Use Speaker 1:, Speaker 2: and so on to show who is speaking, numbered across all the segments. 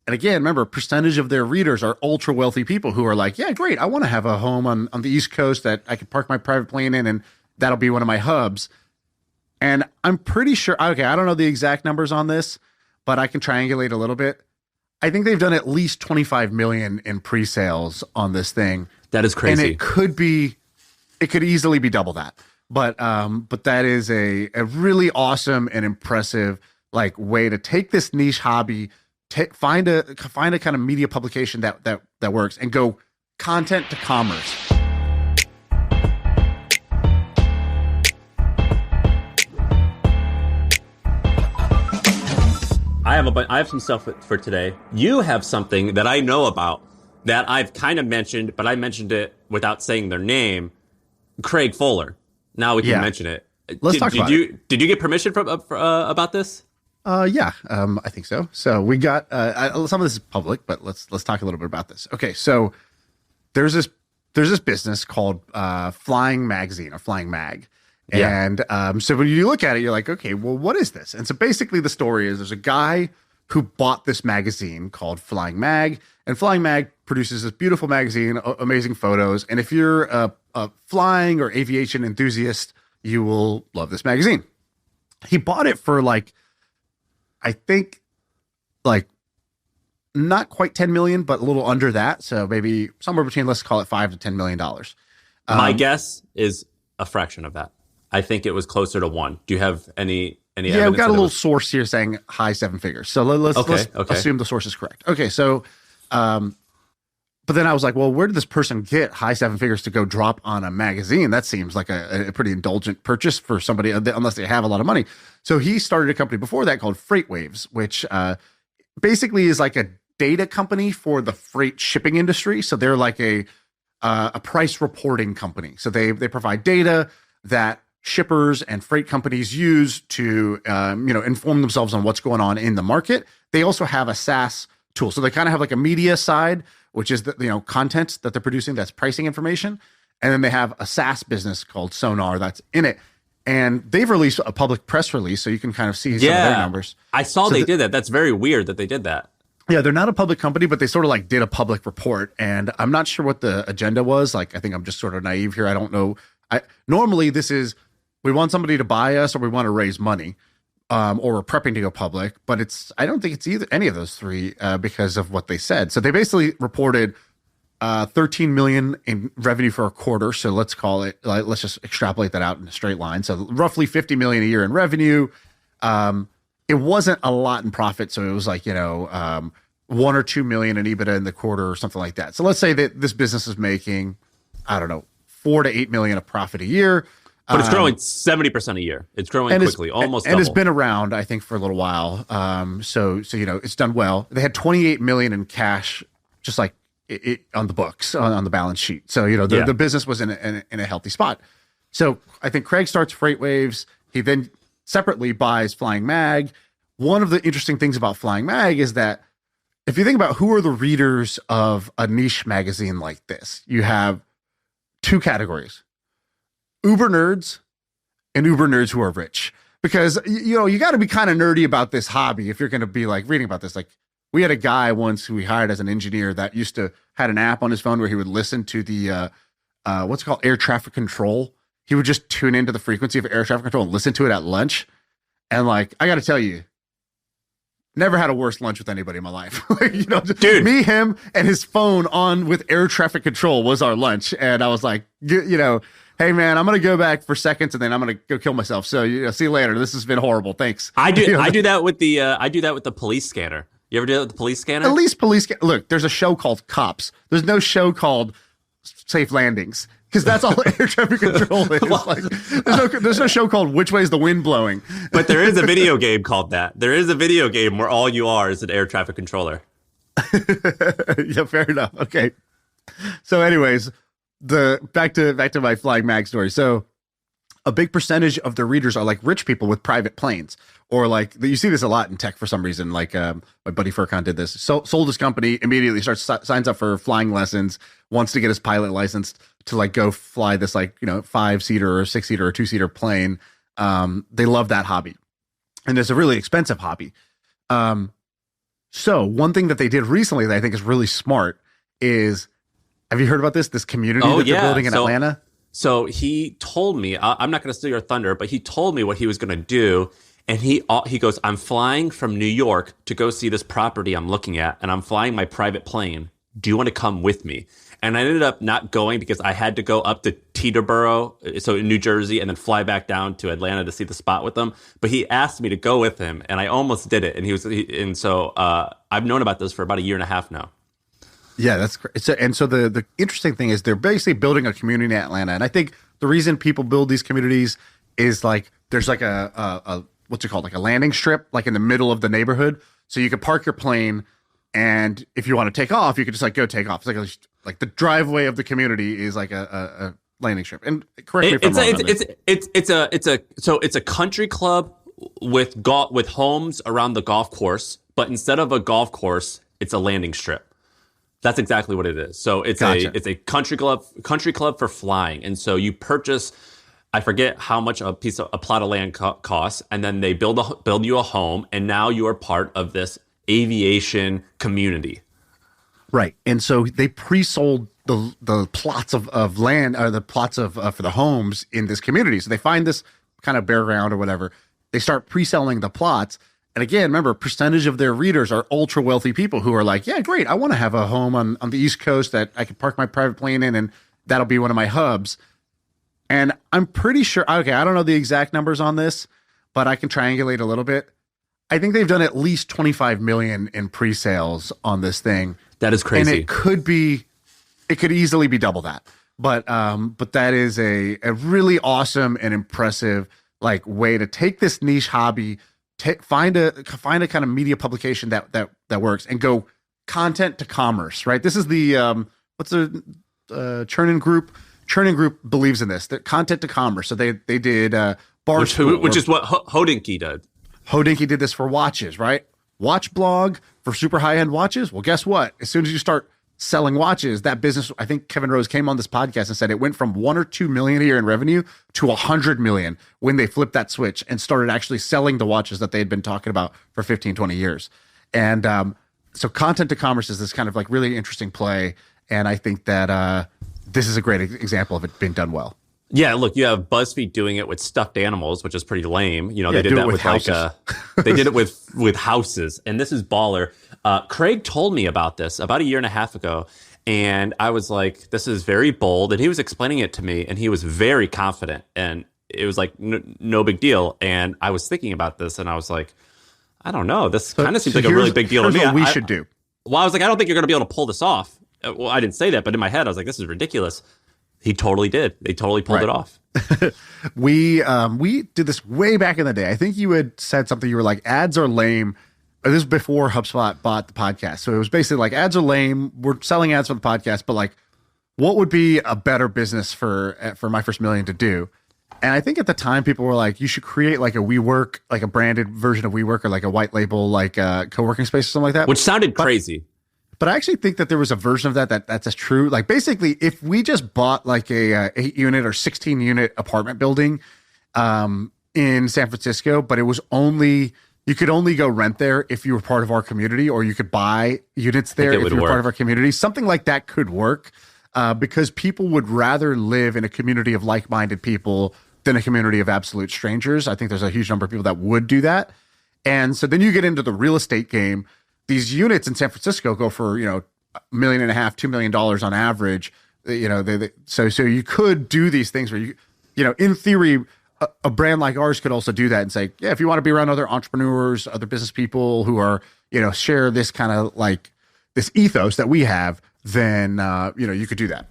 Speaker 1: And again, remember, percentage of their readers are ultra wealthy people who are like, yeah, great. I want to have a home on the East Coast that I can park my private plane in, and that'll be one of my hubs. And I'm pretty sure, okay, I don't know the exact numbers on this, but I can triangulate a little bit. I think they've done at least 25 million in pre-sales on this thing.
Speaker 2: That is crazy.
Speaker 1: And it could easily be double that. But that is a really awesome and impressive like way to take this niche hobby, find a kind of media publication that works, and go content to commerce.
Speaker 2: I have some stuff for today. You have something that I know about that I've kind of mentioned, but I mentioned it without saying their name. Craig Fuller. Now we can mention it.
Speaker 1: Let's talk about it.
Speaker 2: Did you get permission from about this?
Speaker 1: Yeah, I think so. So we got some of this is public, but let's talk a little bit about this. Okay, so there's this business called Flying Magazine or Flying Mag. And so when you look at it, you're like, okay, well, what is this? And so basically the story is there's a guy who bought this magazine called Flying Mag, and Flying Mag produces this beautiful magazine, amazing photos. And if you're a flying or aviation enthusiast, you will love this magazine. He bought it for I think not quite 10 million, but a little under that. So maybe somewhere between, let's call it $5 to $10 million.
Speaker 2: My guess is a fraction of that. I think it was closer to 1. Do you have any
Speaker 1: Yeah, we've got a little source here saying high 7 figures. So let's assume the source is correct. Okay, so but then I was like, well, where did this person get high 7 figures to go drop on a magazine? That seems like a pretty indulgent purchase for somebody, unless they have a lot of money. So he started a company before that called FreightWaves, which basically is like a data company for the freight shipping industry. So they're like a price reporting company. So they provide data that shippers and freight companies use to inform themselves on what's going on in the market. They also have a SaaS tool. So they kind of have like a media side, which is the content that they're producing, that's pricing information. And then they have a SaaS business called Sonar that's in it. And they've released a public press release, so you can kind of see some of their numbers.
Speaker 2: I saw they did that. That's very weird that they did that.
Speaker 1: Yeah, they're not a public company, but they sort of did a public report. And I'm not sure what the agenda was. I think I'm just sort of naive here. I don't know. Normally this is, we want somebody to buy us or we want to raise money. Or we're prepping to go public, but I don't think it's either any of those three because of what they said. So they basically reported 13 million in revenue for a quarter. So let's call it, let's just extrapolate that out in a straight line. So roughly 50 million a year in revenue. It wasn't a lot in profit. So it was 1 or 2 million in EBITDA in the quarter or something like that. So let's say that this business is making, I don't know, 4 to 8 million of profit a year.
Speaker 2: But it's growing 70% a year. It's growing quickly, almost double.
Speaker 1: And it's been around, I think, for a little while. So it's done well. They had 28 million in cash, just like it on the books, on the balance sheet. So the business was in a healthy spot. So I think Craig starts FreightWaves. He then separately buys Flying Mag. One of the interesting things about Flying Mag is that if you think about who are the readers of a niche magazine like this, you have two categories. Uber nerds and Uber nerds who are rich, because you got to be kind of nerdy about this hobby if you're going to be reading about this. We had a guy once who we hired as an engineer that used to had an app on his phone where he would listen to the what's it called, air traffic control. He would just tune into the frequency of air traffic control and listen to it at lunch. And I got to tell you, never had a worse lunch with anybody in my life.
Speaker 2: Dude,
Speaker 1: me, him, and his phone on with air traffic control was our lunch. And I was like, hey man, I'm gonna go back for seconds and then I'm gonna go kill myself. So see you later. This has been horrible. Thanks.
Speaker 2: I do that with the police scanner. You ever do that with the police scanner?
Speaker 1: At least look, there's a show called Cops. There's no show called Safe Landings, because that's all air traffic control is. There's no show called Which Way is the Wind Blowing.
Speaker 2: But there is a video game called that. There is a video game where all you are is an air traffic controller.
Speaker 1: Yeah, fair enough. Okay. So anyways, back to my Flying Mag story. So a big percentage of the readers are rich people with private planes, or you see this a lot in tech for some reason. My buddy Furkan did this. Sold his company, immediately signs up for flying lessons, wants to get his pilot license to go fly this 5-seater or 6-seater or 2-seater plane. They love that hobby, and it's a really expensive hobby. So one thing that they did recently that I think is really smart is, have you heard about this community that they're building in Atlanta?
Speaker 2: So he told me, I'm not going to steal your thunder, but he told me what he was going to do. And he goes, I'm flying from New York to go see this property I'm looking at, and I'm flying my private plane. Do you want to come with me? And I ended up not going because I had to go up to Teterboro, so in New Jersey, and then fly back down to Atlanta to see the spot with them. But he asked me to go with him, and I almost did it. And so I've known about this for about a year and a half now.
Speaker 1: Yeah, that's great. So the interesting thing is they're basically building a community in Atlanta, and I think the reason people build these communities is like there's like a what's it called, like a landing strip, like in the middle of the neighborhood, so you could park your plane, and if you want to take off, you could just like go take off. It's like the driveway of the community is like a landing strip. And correct me if I'm wrong.
Speaker 2: It's a country club with homes around the golf course, but instead of a golf course, it's a landing strip. That's exactly what it is. So it's a country club for flying, and so you purchase, I forget how much a plot of land costs, and then they build you a home, and now you are part of this aviation community.
Speaker 1: Right, and so they pre-sold the plots of land, or the plots of for the homes in this community. So they find this kind of bare ground or whatever. They start pre-selling the plots. And again, remember, a percentage of their readers are ultra wealthy people who are like, yeah, great, I want to have a home on the East Coast that I can park my private plane in, and that'll be one of my hubs. And I'm pretty sure, okay, I don't know the exact numbers on this, but I can triangulate a little bit. I think they've done at least 25 million in pre-sales on this thing.
Speaker 2: That is crazy.
Speaker 1: And it could easily be double that. But that is a really awesome and impressive like way to take this niche hobby, find a kind of media publication that works, and go content to commerce, right? This is the what's the Chernin Group. Chernin Group believes in this, that content to commerce. So they did
Speaker 2: which is what Hodinkee did.
Speaker 1: Hodinkee did this for watches, right? Watch blog for super high end watches. Well, guess what? As soon as you start selling watches, that business, I think Kevin Rose came on this podcast and said it went from 1 or 2 million a year in revenue to 100 million when they flipped that switch and started actually selling the watches that they had been talking about for 15, 20 years. And so content to commerce is this kind of like really interesting play. And I think that this is a great example of it being done well.
Speaker 2: Yeah, look, you have BuzzFeed doing it with stuffed animals, which is pretty lame. You know, they did that with houses. They did it with houses, and this is baller. Craig told me about this about a year and a half ago, and I was like, this is very bold. And he was explaining it to me, and he was very confident, and it was like, no big deal. And I was thinking about this, and I was like, I don't know. This kind of seems like a really big deal to me.
Speaker 1: Here's what we should do.
Speaker 2: Well, I was like, I don't think you're going to be able to pull this off. Well, I didn't say that, but in my head, I was like, this is ridiculous. He totally did. They totally pulled it off.
Speaker 1: We did this way back in the day. I think you had said something. You were like, ads are lame. This is before HubSpot bought the podcast. So it was basically like, ads are lame. We're selling ads for the podcast, but like, what would be a better business for My First Million to do? And I think at the time, people were like, you should create like a WeWork, like a branded version of WeWork, or like a white label, like a co-working space or something like that.
Speaker 2: Which sounded crazy.
Speaker 1: But I actually think that there was a version of that's true. Like basically, if we just bought like a 8-unit or 16-unit apartment building in San Francisco, but it was you could only go rent there if you were part of our community, or you could buy units there if you were part of our community. Something like that could work because people would rather live in a community of like-minded people than a community of absolute strangers. I think there's a huge number of people that would do that. And so then you get into the real estate game. These units in San Francisco go for, $1.5 million, $2 million on average. So you could do these things where in theory, a brand like ours could also do that and say, yeah, if you want to be around other entrepreneurs, other business people who are, share this kind of like this ethos that we have, then, you could do that.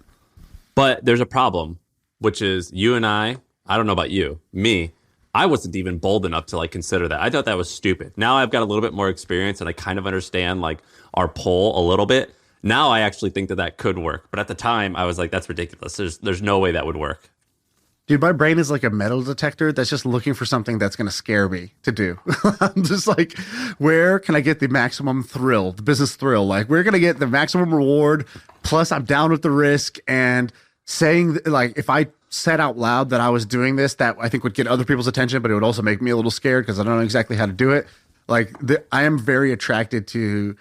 Speaker 2: But there's a problem, which is you and I don't know about you, me, I wasn't even bold enough to like consider that. I thought that was stupid. Now I've got a little bit more experience and I kind of understand like our pull a little bit. Now I actually think that could work. But at the time I was like, that's ridiculous. There's no way that would work.
Speaker 1: Dude, my brain is like a metal detector that's just looking for something that's going to scare me to do. I'm just like, where can I get the maximum thrill, the business thrill? Like, we're going to get the maximum reward. Plus I'm down with the risk, and saying like, if I said out loud that I was doing this, that I think would get other people's attention, but it would also make me a little scared because I don't know exactly how to do it. Like I am very attracted to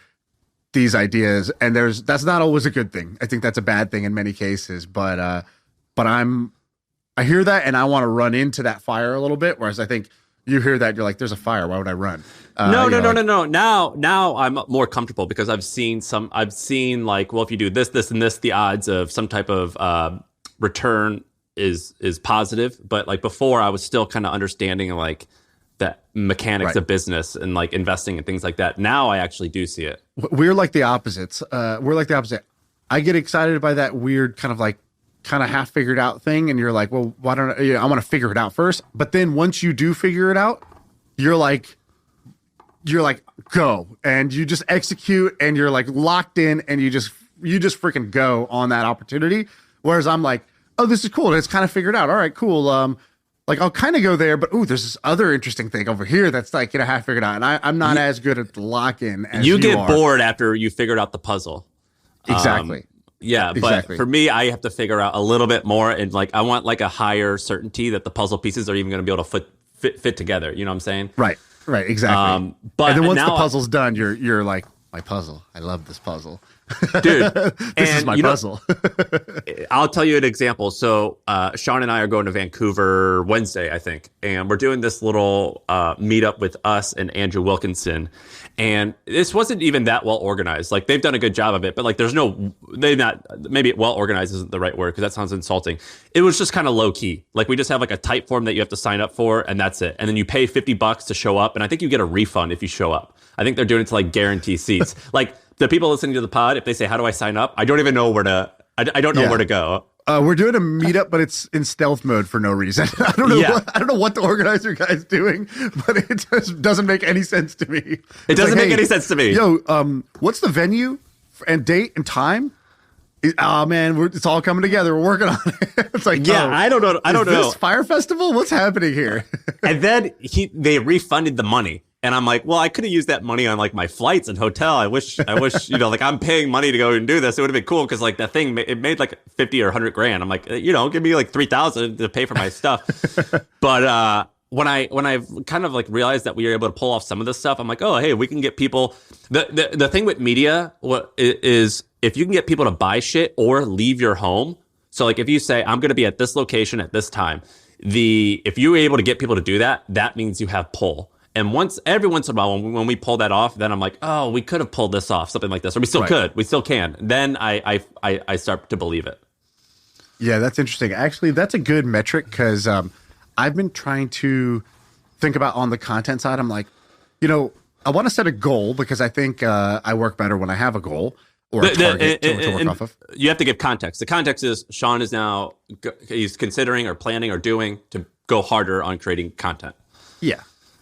Speaker 1: these ideas, and that's not always a good thing. I think that's a bad thing in many cases, but I hear that and I want to run into that fire a little bit. Whereas I think you hear that, you're like, there's a fire. Why would I run?
Speaker 2: No. Now I'm more comfortable because I've seen like, well, if you do this, this, and this, the odds of some type of return is positive. But like before, I was still kind of understanding like the mechanics of business and like investing and things like that. Now I actually do see it.
Speaker 1: We're like the opposites. We're like the opposite. I get excited by that weird kind of half figured out thing. And you're like, well, why don't I want to figure it out first. But then once you do figure it out, you're like, go, and you just execute, and you're like locked in, and you just freaking go on that opportunity. Whereas I'm like, oh, this is cool. It's kind of figured out. All right, cool. Like I'll kind of go there, but there's this other interesting thing over here that's like, half figured out. And I'm not as good at the lock in as you
Speaker 2: get
Speaker 1: are.
Speaker 2: Bored after you figured out the puzzle.
Speaker 1: Exactly.
Speaker 2: Yeah,
Speaker 1: exactly.
Speaker 2: But for me, I have to figure out a little bit more, and like I want like a higher certainty that the puzzle pieces are even going to be able to fit together. You know what I'm saying?
Speaker 1: Right, exactly.
Speaker 2: But
Speaker 1: and then once the puzzle's done, you're like, my puzzle. I love this puzzle,
Speaker 2: dude.
Speaker 1: This is my puzzle.
Speaker 2: I'll tell you an example. So Shaan and I are going to Vancouver Wednesday, I think, and we're doing this little meetup with us and Andrew Wilkinson. And this wasn't even that well organized. Like they've done a good job of it, but like maybe well organized isn't the right word because that sounds insulting. It was just kind of low key. Like we just have like a type form that you have to sign up for, and that's it. And then you pay $50 to show up, and I think you get a refund if you show up. I think they're doing it to like guarantee seats. Like the people listening to the pod, if they say, "How do I sign up?" I don't even know where to. I don't know where to go.
Speaker 1: We're doing a meetup, but it's in stealth mode for no reason. I don't know. I don't know what the organizer guy's doing, but it just doesn't make any sense to me.
Speaker 2: It doesn't make any sense to me.
Speaker 1: Yo, what's the venue and date and time? Oh man, it's all coming together. We're working on it. It's like,
Speaker 2: I don't know. I don't know.
Speaker 1: This Fire Festival? What's happening here?
Speaker 2: And then they refunded the money. And I'm like, well, I could have used that money on like my flights and hotel. I wish, like I'm paying money to go and do this. It would have been cool because like that thing, it made like 50 or 100 grand. I'm like, give me like 3,000 to pay for my stuff. But when I kind of like realized that we were able to pull off some of this stuff, I'm like, oh, hey, we can get people. The thing with media is if you can get people to buy shit or leave your home. So like if you say I'm going to be at this location at this time, if you're able to get people to do that, that means you have pull. And every once in a while, when we pull that off, then I'm like, oh, we could have pulled this off, something like this, or we still could, we still can. Then I start to believe it.
Speaker 1: Yeah, that's interesting. Actually, that's a good metric because I've been trying to think about on the content side. I'm like, I want to set a goal because I think I work better when I have a goal or a target to work off of.
Speaker 2: You have to give context. The context is Shaan is now he's considering or planning or doing to go harder on creating content.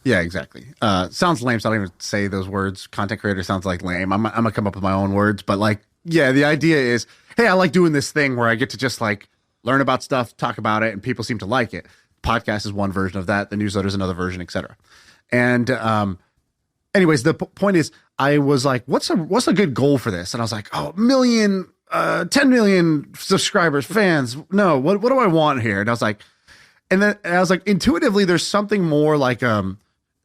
Speaker 1: Yeah, exactly. Sounds lame, so I don't even say those words. Content creator sounds like lame. I'm going to come up with my own words. But like, yeah, the idea is, hey, I like doing this thing where I get to just like learn about stuff, talk about it, and people seem to like it. Podcast is one version of that. The newsletter is another version, etc. And anyways, the point is, I was like, what's a good goal for this? And I was like, 10 million subscribers, fans. No, what do I want here? And I was like, intuitively, there's something more like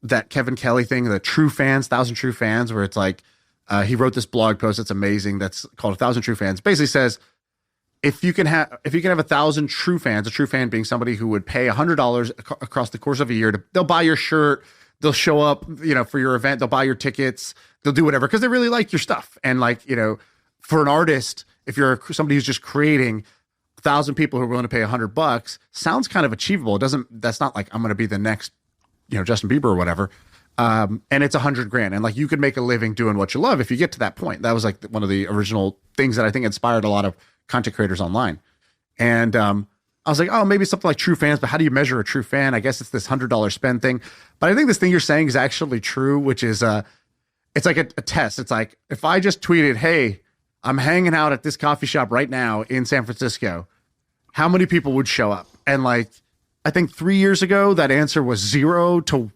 Speaker 1: that Kevin Kelly thing, the true fans, 1,000 true fans, where it's like he wrote this blog post that's amazing. That's called 1,000 True Fans. Basically says if you can have 1,000 true fans, a true fan being somebody who would pay $100 across the course of a year they'll buy your shirt, they'll show up, for your event, they'll buy your tickets, they'll do whatever because they really like your stuff. And like for an artist, if you're somebody who's just creating, 1,000 people who are willing to pay $100 sounds kind of achievable. That's not like I'm going to be the next, Justin Bieber or whatever. And it's $100,000. And like, you could make a living doing what you love if you get to that point. That was like one of the original things that I think inspired a lot of content creators online. And I was like, oh, maybe something like true fans, but how do you measure a true fan? I guess it's this $100 spend thing. But I think this thing you're saying is actually true, which is it's like a test. It's like, if I just tweeted, hey, I'm hanging out at this coffee shop right now in San Francisco, how many people would show up? And like, I think 3 years ago, that answer was 0 to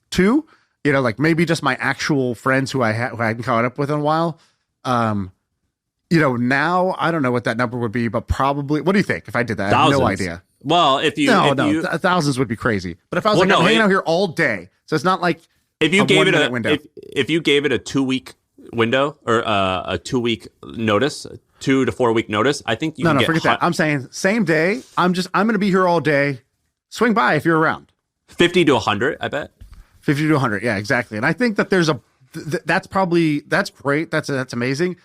Speaker 1: 2, like maybe just my actual friends who I hadn't caught up with in a while. Now I don't know what that number would be, but probably, what do you think if I did that?
Speaker 2: Thousands.
Speaker 1: I have no idea.
Speaker 2: Well, if you
Speaker 1: thousands would be crazy. But if I was hanging out here all day, so it's not like
Speaker 2: If you gave it a
Speaker 1: window.
Speaker 2: if you gave it a 2-week window or a 2-week notice, 2 to 4 week notice, I think you can get
Speaker 1: forget that. I'm saying same day. I'm going to be here all day. Swing by if you're around.
Speaker 2: 50 to 100, I bet.
Speaker 1: 50 to 100. Yeah, exactly. And I think that there's that's great. That's amazing.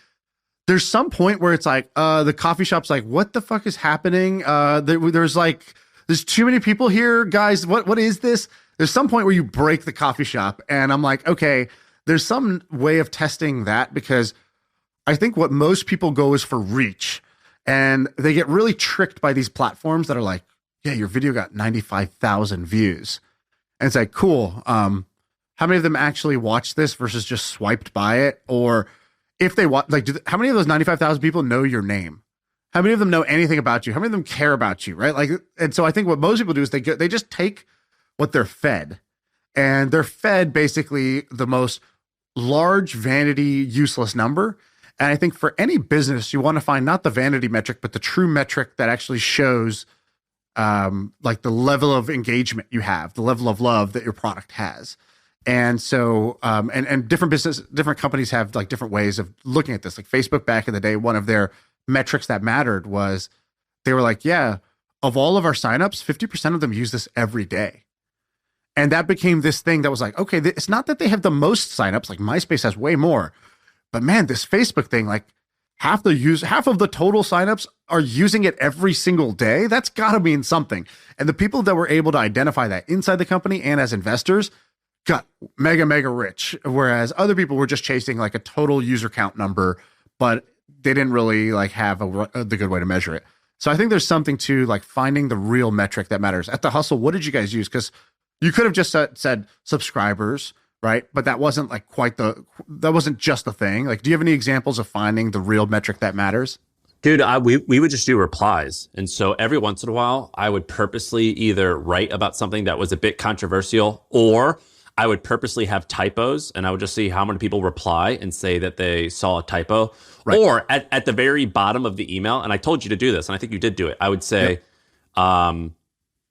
Speaker 1: There's some point where it's like, the coffee shop's like, what the fuck is happening? There's too many people here, guys. What is this? There's some point where you break the coffee shop. And I'm like, okay, there's some way of testing that, because I think what most people go is for reach, and they get really tricked by these platforms that are like, yeah, your video got 95,000 views. And it's like, cool. How many of them actually watched this versus just swiped by it? Or if they watch, like, how many of those 95,000 people know your name? How many of them know anything about you? How many of them care about you? Right. Like, and so I think what most people do is they just take what they're fed, and they're fed basically the most large vanity, useless number. And I think for any business, you want to find not the vanity metric, but the true metric that actually shows like the level of engagement you have, the level of love that your product has. And so, and different companies have like different ways of looking at this. Like Facebook back in the day, one of their metrics that mattered was they were like, yeah, of all of our signups, 50% of them use this every day. And that became this thing that was like, okay, it's not that they have the most signups, like MySpace has way more, but man, this Facebook thing, like half of the total signups are using it every single day. That's gotta mean something. And the people that were able to identify that inside the company and as investors got mega, mega rich. Whereas other people were just chasing like a total user count number, but they didn't really like have the good way to measure it. So I think there's something to like finding the real metric that matters. At The Hustle, what did you guys use? Because you could have just said subscribers, right? But that wasn't like that wasn't just the thing. Like, do you have any examples of finding the real metric that matters?
Speaker 2: Dude, we would just do replies. And so every once in a while, I would purposely either write about something that was a bit controversial, or I would purposely have typos, and I would just see how many people reply and say that they saw a typo. Right. Or at the very bottom of the email, and I told you to do this, and I think you did do it. I would say, yep.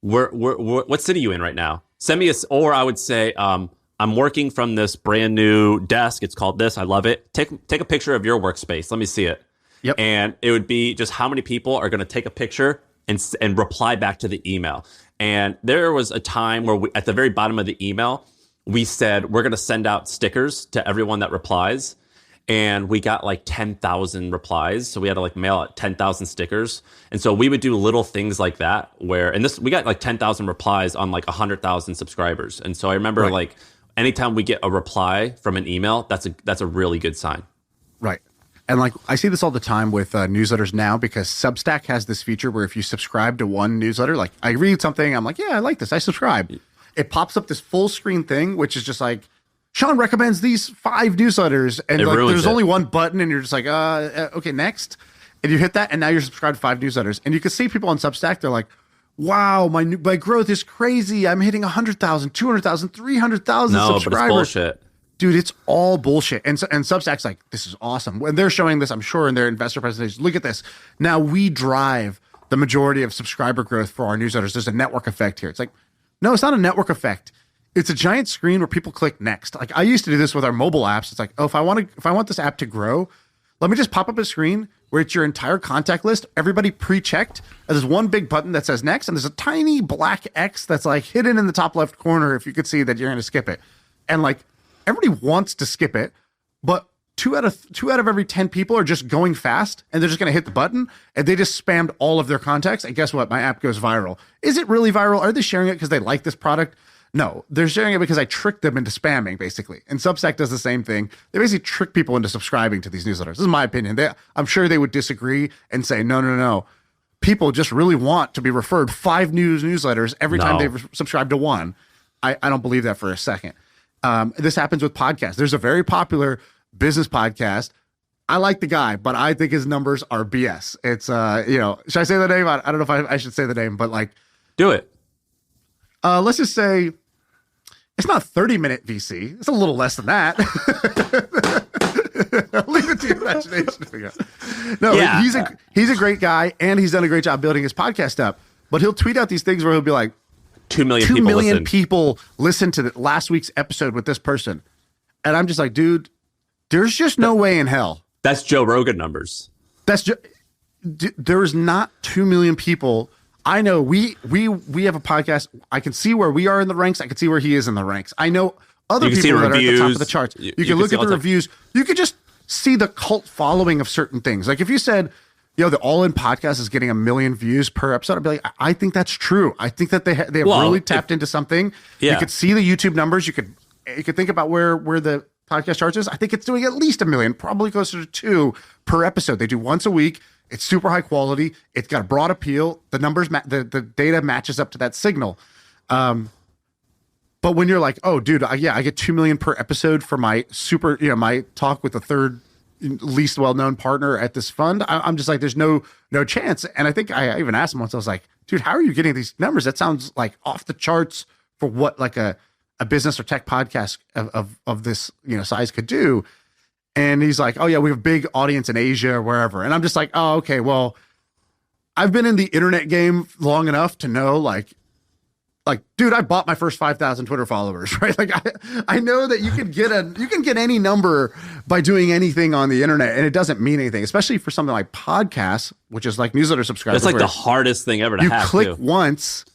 Speaker 2: What city are you in right now? Send me or I would say, I'm working from this brand new desk. It's called this. I love it. Take a picture of your workspace. Let me see it.
Speaker 1: Yep.
Speaker 2: And it would be just how many people are going to take a picture and reply back to the email. And there was a time where at the very bottom of the email, we said, we're going to send out stickers to everyone that replies. And we got like 10,000 replies. So we had to like mail out 10,000 stickers. And so we would do little things like that we got like 10,000 replies on like 100,000 subscribers. And so I remember like anytime we get a reply from an email, that's a really good sign. Right.
Speaker 1: And like, I see this all the time with newsletters now, because Substack has this feature where if you subscribe to one newsletter, like I read something, I'm like, yeah, I like this, I subscribe. It pops up this full screen thing, which is just like, Shaan recommends these 5 newsletters, and like there's only one button, and you're just like, okay, next. And you hit that, and now you're subscribed to 5 newsletters. And you can see people on Substack, they're like, wow, my growth is crazy. I'm hitting 100,000, 200,000, 300,000 subscribers.
Speaker 2: But it's bullshit.
Speaker 1: Dude, it's all bullshit. And Substack's like, this is awesome. When they're showing this, I'm sure in their investor presentations, look at this. Now we drive the majority of subscriber growth for our newsletters. There's a network effect here. It's like, no, it's not a network effect. It's a giant screen where people click next. Like I used to do this with our mobile apps. It's like, oh, if I want this app to grow, let me just pop up a screen where it's your entire contact list, everybody pre-checked. And there's one big button that says next, and there's a tiny black X that's like hidden in the top left corner if you could see that you're going to skip it. And like everybody wants to skip it, but two out of every 10 people are just going fast, and they're just going to hit the button, and they just spammed all of their contacts. And guess what? My app goes viral. Is it really viral? Are they sharing it because they like this product? No, they're sharing it because I tricked them into spamming, basically. And Substack does the same thing. They basically trick people into subscribing to these newsletters. This is my opinion. I'm sure they would disagree and say, no. People just really want to be referred 5 newsletters every time they've subscribed to one. I don't believe that for a second. This happens with podcasts. There's a very popular business podcast. I like the guy, but I think his numbers are BS. It's, should I say the name? I don't know if I should say the name, but like.
Speaker 2: Do it.
Speaker 1: Let's just say it's not 30-minute VC. It's a little less than that. I'll leave it to your imagination to figure out. No, yeah. He's a great guy, and he's done a great job building his podcast up. But he'll tweet out these things where he'll be like,
Speaker 2: 2 million
Speaker 1: 2
Speaker 2: people
Speaker 1: million
Speaker 2: listened.
Speaker 1: people listened to last week's episode with this person. And I'm just like, dude, there's just no way in hell.
Speaker 2: That's Joe Rogan numbers.
Speaker 1: There's not 2 million people. I know we have a podcast. I can see where we are in the ranks. I can see where he is in the ranks. I know other people that are at the top of the charts. You can look at the reviews. You could just see the cult following of certain things. Like if you said, the All In podcast is getting 1 million views per episode, I'd be like, I think that's true. I think that they have really tapped into something. Yeah. You could see the YouTube numbers. You could think about where the podcast charts is. I think it's doing at least 1 million, probably closer to 2 per episode. They do once a week. It's super high quality. It's got a broad appeal. The numbers, the data matches up to that signal. But when you're like, oh, dude, I get 2 million per episode for my my talk with the third least well-known partner at this fund, I'm just like, there's no chance. And I think I even asked him once. I was like, dude, how are you getting these numbers? That sounds like off the charts for what like a business or tech podcast of this size could do. And he's like, oh yeah, we have a big audience in Asia or wherever. And I'm just like, oh, okay, well, I've been in the internet game long enough to know like, dude, I bought my first 5,000 Twitter followers, right? Like I know that you can get any number by doing anything on the internet, and it doesn't mean anything, especially for something like podcasts, which is like newsletter subscribers.
Speaker 2: That's like the hardest thing ever to have.
Speaker 1: You click once,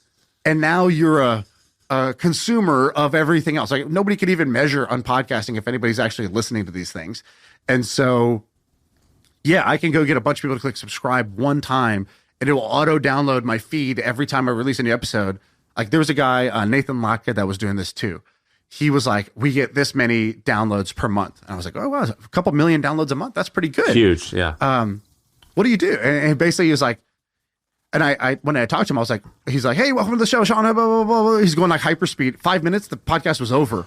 Speaker 1: and now you're a consumer of everything else. Like nobody could even measure on podcasting if anybody's actually listening to these things. And so, yeah, I can go get a bunch of people to click subscribe one time, and it will auto download my feed every time I release a new episode. Like there was a guy, Nathan Lotka, that was doing this too. He was like, we get this many downloads per month. And I was like, oh, wow, a couple million downloads a month. That's pretty good.
Speaker 2: Huge, yeah.
Speaker 1: What do you do? And basically he was like, and I when I talked to him, I was like, he's like, hey, welcome to the show, Shaan, blah, blah, blah, blah. He's going like hyperspeed. 5 minutes, the podcast was over.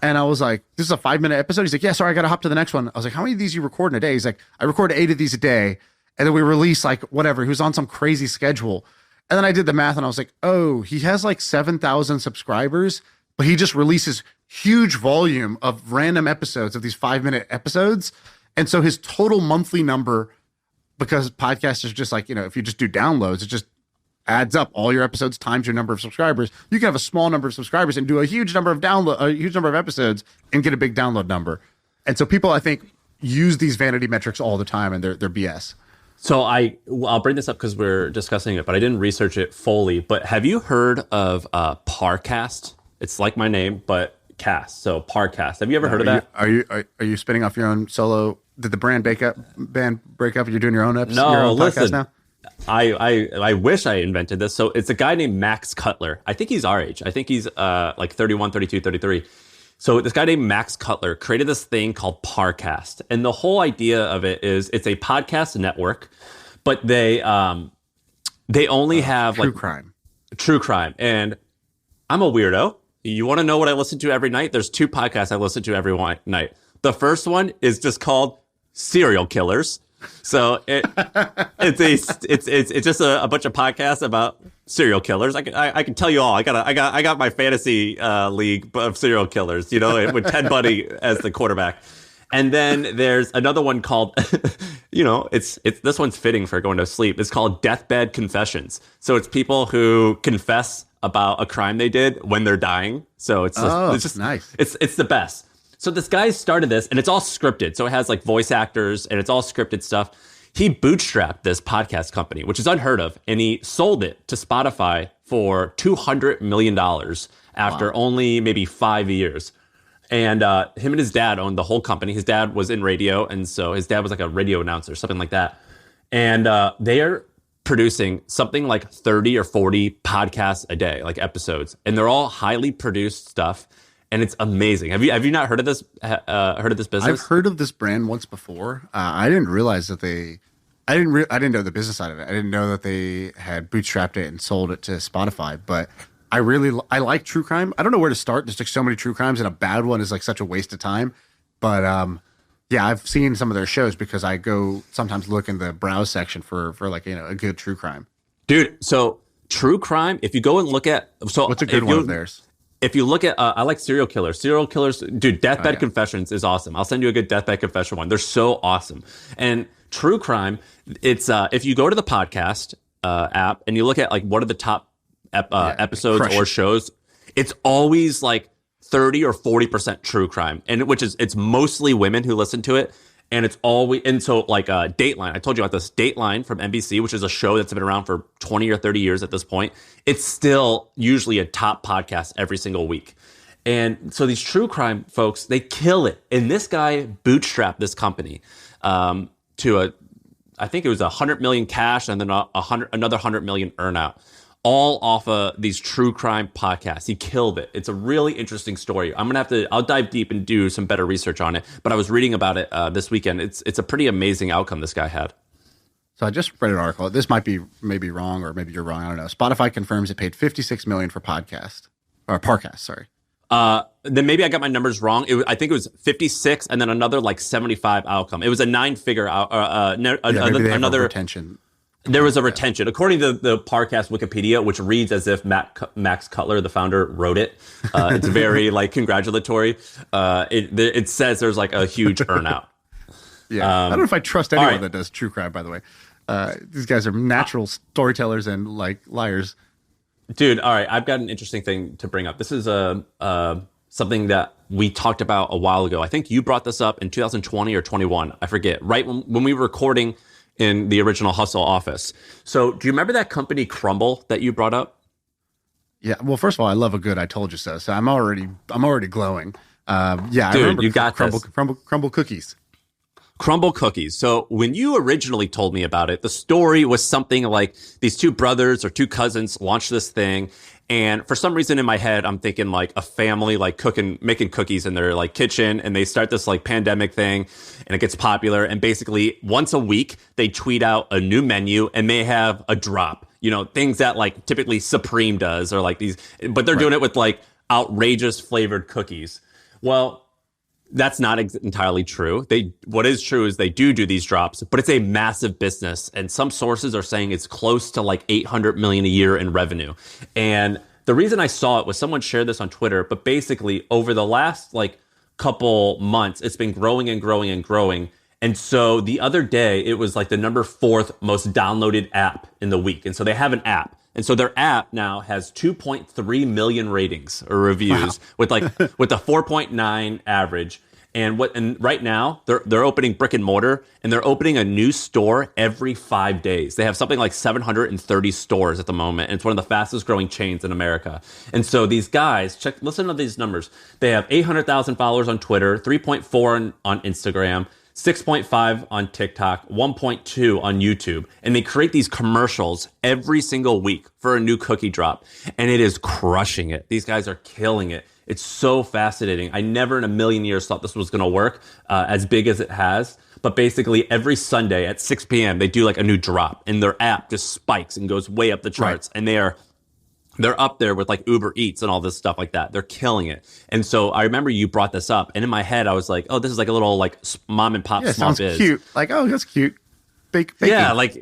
Speaker 1: And I was like, this is a 5-minute episode? He's like, yeah, sorry, I got to hop to the next one. I was like, how many of these you record in a day? He's like, I record 8 of these a day. And then we release like whatever. He was on some crazy schedule. And then I did the math and I was like, oh, he has like 7,000 subscribers, but he just releases huge volume of random episodes of these 5-minute episodes. And so his total monthly number, because podcasts is just like, if you just do downloads, it just adds up all your episodes times your number of subscribers. You can have a small number of subscribers and do a huge number of episodes and get a big download number. And so people, I think, use these vanity metrics all the time, and they're BS.
Speaker 2: So I'll bring this up because we're discussing it, but I didn't research it fully. But have you heard of Parcast? It's like my name, but cast. So Parcast. Have you ever heard of that?
Speaker 1: Are you spinning off your own solo? Did the brand break up? You're doing your own episode?
Speaker 2: No,
Speaker 1: your own
Speaker 2: listen.
Speaker 1: Podcast now?
Speaker 2: I wish I invented this. So it's a guy named Max Cutler. I think he's our age. I think he's like 31, 32, 33. So this guy named Max Cutler created this thing called Parcast. And the whole idea of it is it's a podcast network, but they only have true crime. And I'm a weirdo. You want to know what I listen to every night? There's 2 podcasts I listen to every night. The first one is just called Serial Killers. So it's just a bunch of podcasts about serial killers. I can tell you all. I got my fantasy league of serial killers, with Ted Bundy as the quarterback. And then there's another one called, it's this one's fitting for going to sleep. It's called Deathbed Confessions. So it's people who confess about a crime they did when they're dying. So it's just
Speaker 1: nice.
Speaker 2: It's the best. So this guy started this, and it's all scripted. So it has like voice actors, and it's all scripted stuff. He bootstrapped this podcast company, which is unheard of, and he sold it to Spotify for $200 million after only maybe 5 years. And him and his dad owned the whole company. His dad was in radio, and so his dad was like a radio announcer, something like that. And they are producing something like 30 or 40 podcasts a day, like episodes, and they're all highly produced stuff. And it's amazing. Have you not heard of this? Heard of this business?
Speaker 1: I've heard of this brand once before. I didn't realize that I didn't know the business side of it. I didn't know that they had bootstrapped it and sold it to Spotify. But I like true crime. I don't know where to start. There's like so many true crimes, and a bad one is like such a waste of time. But yeah, I've seen some of their shows because I go sometimes look in the browse section for like a good true crime.
Speaker 2: Dude, so true crime. If you go and look at
Speaker 1: what's a good one of theirs?
Speaker 2: If you look at, I like serial killers. Serial killers, dude, Deathbed Confessions is awesome. I'll send you a good Deathbed Confession one. They're so awesome. And true crime, it's if you go to the podcast app and you look at like what are the top episodes or shows, it's always like 30 or 40% true crime, and it's mostly women who listen to it. And it's always, and so like Dateline, I told you about this Dateline from NBC, which is a show that's been around for 20 or 30 years at this point. It's still usually a top podcast every single week. And so these true crime folks, they kill it. And this guy bootstrapped this company to I think it was 100 million cash and then another 100 million earnout, all off of these true crime podcasts. He killed it. It's a really interesting story. I'll dive deep and do some better research on it. But I was reading about it this weekend. It's a pretty amazing outcome this guy had.
Speaker 1: So I just read an article. This might be maybe wrong, or maybe you're wrong. I don't know. Spotify confirms it paid $56 million for Parcast. Sorry.
Speaker 2: Then maybe I got my numbers wrong. I think it was 56 and then another like 75 outcome. It was a 9-figure another
Speaker 1: retention.
Speaker 2: There was a retention. According to the Parcast Wikipedia, which reads as if Max Cutler, the founder, wrote it. It's very like congratulatory. It says there's like a huge earnout.
Speaker 1: Yeah. I don't know if I trust anyone that does true crime, by the way. These guys are natural storytellers and like liars.
Speaker 2: Dude, all right. I've got an interesting thing to bring up. This is something that we talked about a while ago. I think you brought this up in 2020 or 21. I forget. Right when we were recording in the original Hustle office. So do you remember that company Crumbl that you brought up?
Speaker 1: Yeah. Well, first of all, I love a good "I told you so." So I'm already glowing. Yeah,
Speaker 2: dude,
Speaker 1: I remember
Speaker 2: you got
Speaker 1: Crumbl Cookies.
Speaker 2: Crumbl Cookies. So when you originally told me about it, the story was something like these two brothers or two cousins launched this thing. And for some reason in my head, I'm thinking like a family like making cookies in their like kitchen, and they start this like pandemic thing and it gets popular. And basically once a week they tweet out a new menu and they have a drop, things that like typically Supreme does, or like these, but they're doing it with like outrageous flavored cookies. Well, that's not entirely true. What is true is they do these drops, but it's a massive business. And some sources are saying it's close to like 800 million a year in revenue. And the reason I saw it was someone shared this on Twitter, but basically over the last like couple months, it's been growing and growing and growing. And so the other day, it was like the number 4th most downloaded app in the week. And so they have an app. And so their app now has 2.3 million ratings or reviews with a 4.9 average. And right now they're opening brick and mortar, and they're opening a new store every 5 days. They have something like 730 stores at the moment, and it's one of the fastest growing chains in America. And so these guys, listen to these numbers. They have 800,000 followers on Twitter, 3.4 on Instagram, 6.5 on TikTok, 1.2 on YouTube. And they create these commercials every single week for a new cookie drop. And it is crushing it. These guys are killing it. It's so fascinating. I never in a million years thought this was going to work as big as it has. But basically every Sunday at 6 p.m., they do like a new drop, and their app just spikes and goes way up the charts. Right. And they're up there with like Uber Eats and all this stuff like that. They're killing it. And so I remember you brought this up, and in my head I was like, oh, this is like a little like mom and pop small biz.
Speaker 1: Sounds cute. Like, oh, that's cute. Baking.
Speaker 2: Yeah, like,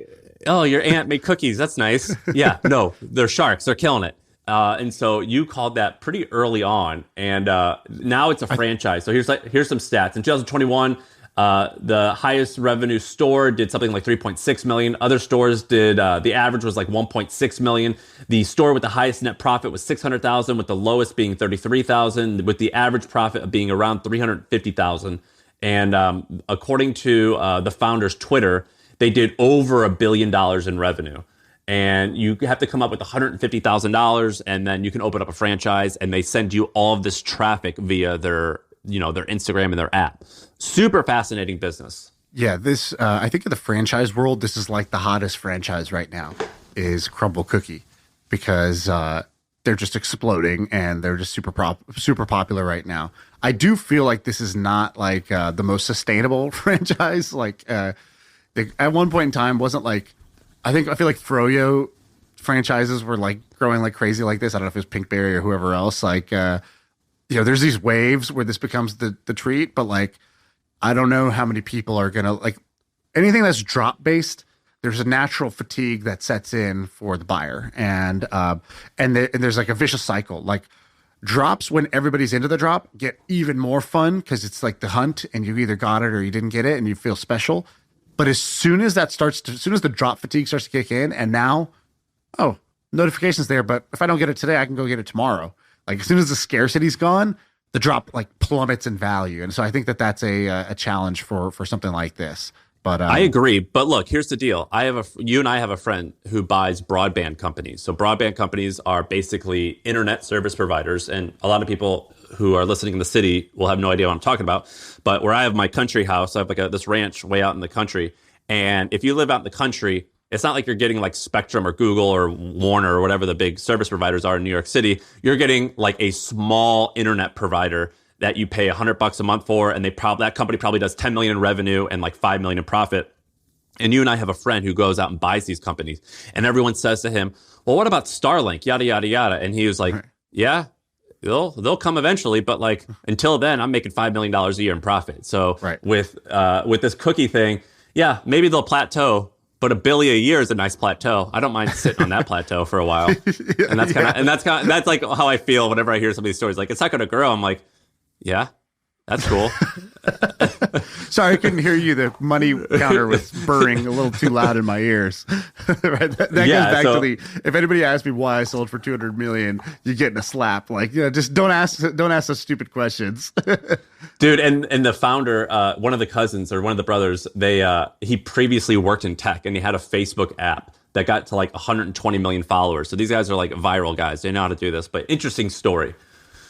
Speaker 2: oh, your aunt made cookies. That's nice. Yeah, no, they're sharks. They're killing it. And so you called that pretty early on, and now it's a franchise. So here's some stats. In 2021, the highest revenue store did something like 3.6 million. Other stores did, the average was like 1.6 million. The store with the highest net profit was 600,000, with the lowest being 33,000, with the average profit of being around 350,000. And according to the founder's Twitter, they did over $1 billion in revenue. And you have to come up with $150,000, and then you can open up a franchise, and they send you all of this traffic via their Instagram and their app. Super fascinating business.
Speaker 1: Yeah, this I think in the franchise world, this is like the hottest franchise right now is Crumbl Cookie, because they're just exploding and they're just super popular right now. I do feel like this is not like the most sustainable franchise. Like at one point in time, wasn't like I feel like Froyo franchises were like growing like crazy like this. I don't know if it was Pinkberry or whoever else. Like there's these waves where this becomes the treat, but like I don't know how many people are gonna like anything that's drop based. There's a natural fatigue that sets in for the buyer, and there's like a vicious cycle. Like drops, when everybody's into the drop, get even more fun because it's like the hunt, and you either got it or you didn't get it, and you feel special. But as soon as the drop fatigue starts to kick in, and now notifications there, but if I don't get it today, I can go get it tomorrow. Like as soon as the scarcity's gone, the drop like plummets in value. And so I think that that's a challenge for something like this. But
Speaker 2: I agree. But look, here's the deal. You and I have a friend who buys broadband companies. So broadband companies are basically internet service providers. And a lot of people who are listening in the city will have no idea what I'm talking about. But where I have my country house, I have like this ranch way out in the country. And if you live out in the country, it's not like you're getting like Spectrum or Google or Warner or whatever the big service providers are in New York City. You're getting like a small internet provider that you pay $100 a month for, and that company probably does 10 million in revenue and like 5 million in profit. And you and I have a friend who goes out and buys these companies, and everyone says to him, "Well, what about Starlink? Yada yada yada." And he was like, "Yeah, they'll come eventually, but like until then, I'm making $5 million a year in profit." So with this cookie thing, yeah, maybe they'll plateau. But $1 billion a year is a nice plateau. I don't mind sitting on that plateau for a while, and that's like how I feel whenever I hear some of these stories. Like it's not going to grow. I'm like, yeah, that's cool.
Speaker 1: Sorry, I couldn't hear you. The money counter was burring a little too loud in my ears. Right? That goes back to if anybody asks me why I sold for 200 million, you're getting a slap. Like, just don't ask those stupid questions.
Speaker 2: Dude, and the founder, one of the cousins or one of the brothers, he previously worked in tech, and he had a Facebook app that got to like 120 million followers. So these guys are like viral guys. They know how to do this. But interesting story.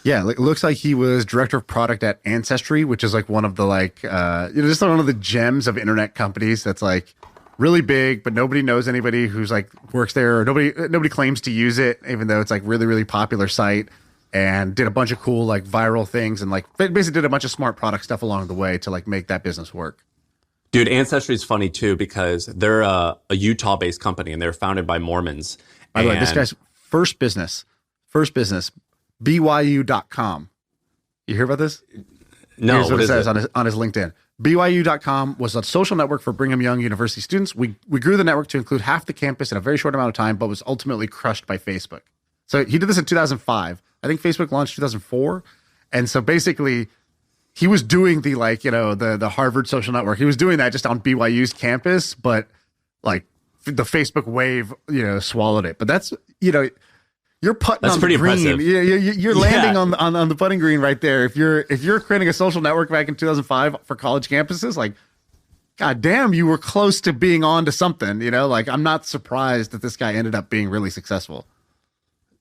Speaker 1: Yeah, it looks like he was director of product at Ancestry, which is like one of the just one of the gems of internet companies that's like really big, but nobody knows anybody who's like works there, or nobody claims to use it, even though it's like really, really popular site, and did a bunch of cool like viral things and like basically did a bunch of smart product stuff along the way to like make that business work.
Speaker 2: Dude, Ancestry is funny too because they're a Utah-based company and they're founded by Mormons.
Speaker 1: By the way, this guy's first business, BYU.com. You hear about this?
Speaker 2: No.
Speaker 1: Here's what it says on his LinkedIn. BYU.com was a social network for Brigham Young University students. We grew the network to include half the campus in a very short amount of time, but was ultimately crushed by Facebook. So he did this in 2005. I think Facebook launched 2004. And so basically he was doing the Harvard social network. He was doing that just on BYU's campus, but like the Facebook wave, swallowed it. But that's, you're putting on the green.
Speaker 2: Impressive.
Speaker 1: You're landing on the putting green right there. If you're creating a social network back in 2005 for college campuses, like, God damn, you were close to being on to something. Like I'm not surprised that this guy ended up being really successful.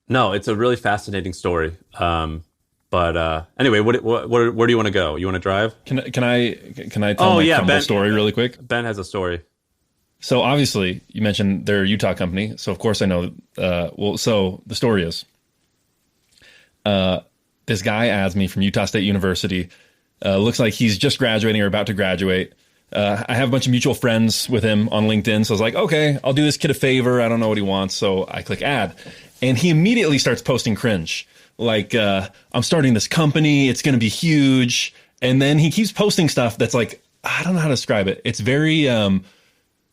Speaker 2: No, it's a really fascinating story. But anyway, where do you want to go? You want to drive?
Speaker 3: Can I tell my Crumbl story really quick?
Speaker 2: Ben has a story.
Speaker 3: So obviously, you mentioned they're a Utah company. So of course I know. So the story is, this guy adds me from Utah State University. Looks like he's just graduating or about to graduate. I have a bunch of mutual friends with him on LinkedIn. So I was like, okay, I'll do this kid a favor. I don't know what he wants. So I click add. And he immediately starts posting cringe. Like, I'm starting this company. It's going to be huge. And then he keeps posting stuff that's like, I don't know how to describe it. It's very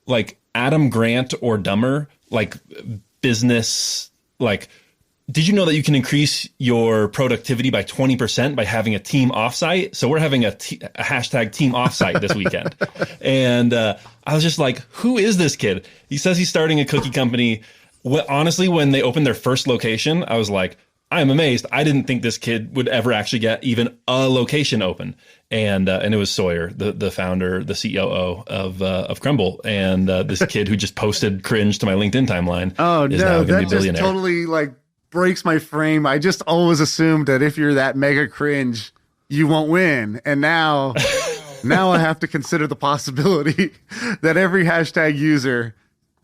Speaker 3: like Adam Grant or dumber, like business. Like, did you know that you can increase your productivity by 20% by having a team offsite? So we're having a hashtag team offsite this weekend. And I was just like, who is this kid? He says he's starting a cookie company. Honestly, when they opened their first location, I was like, I'm amazed. I didn't think this kid would ever actually get even a location open. And it was Sawyer, the founder, the COO of Crumbl, and this kid who just posted cringe to my LinkedIn timeline.
Speaker 1: Oh no, that just totally like breaks my frame. I just always assumed that if you're that mega cringe, you won't win. And now I have to consider the possibility that every hashtag user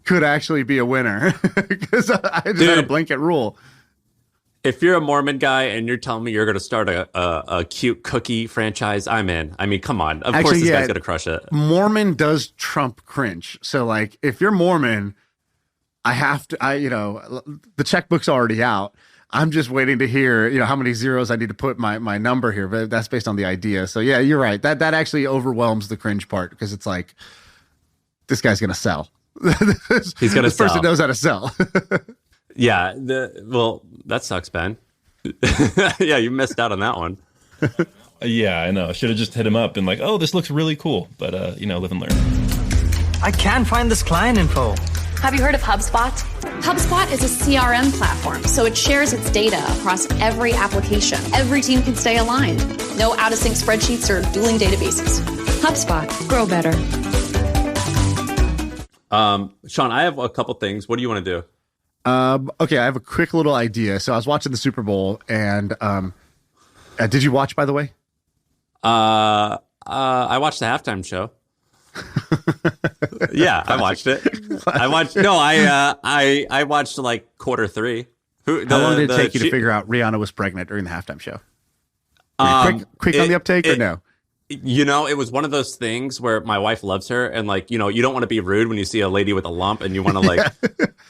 Speaker 1: could actually be a winner because I just had a blanket rule.
Speaker 2: If you're a Mormon guy and you're telling me you're going to start a cute cookie franchise, I'm in. I mean, come on. Of course this guy's going to crush it.
Speaker 1: Mormon does trump cringe. So like if you're Mormon, the checkbook's already out. I'm just waiting to hear, how many zeros I need to put my number here, but that's based on the idea. So yeah, you're right. That actually overwhelms the cringe part because it's like, this guy's going to sell.
Speaker 2: He's going to sell.
Speaker 1: This person knows how to sell.
Speaker 2: Yeah. Well, that sucks, Ben. Yeah, you missed out on that one.
Speaker 3: Yeah, I know. I should have just hit him up and like, oh, this looks really cool. But, live and learn.
Speaker 4: I can't find this client info. Have you heard of HubSpot? HubSpot is a CRM platform, so it shares its data across every application. Every team can stay aligned. No out-of-sync spreadsheets or dueling databases. HubSpot. Grow better.
Speaker 2: Shaan, I have a couple things. What do you want to do?
Speaker 1: Okay, I have a quick little idea. So I was watching the Super Bowl, and did you watch, by the way?
Speaker 2: I watched the halftime show. Yeah, I watched it. I watched like quarter three.
Speaker 1: How long did it take you to figure out Rihanna was pregnant during the halftime show? Quick on the uptake, or no?
Speaker 2: You know, it was one of those things where my wife loves her, and like, you know, you don't want to be rude when you see a lady with a lump, and you want to like,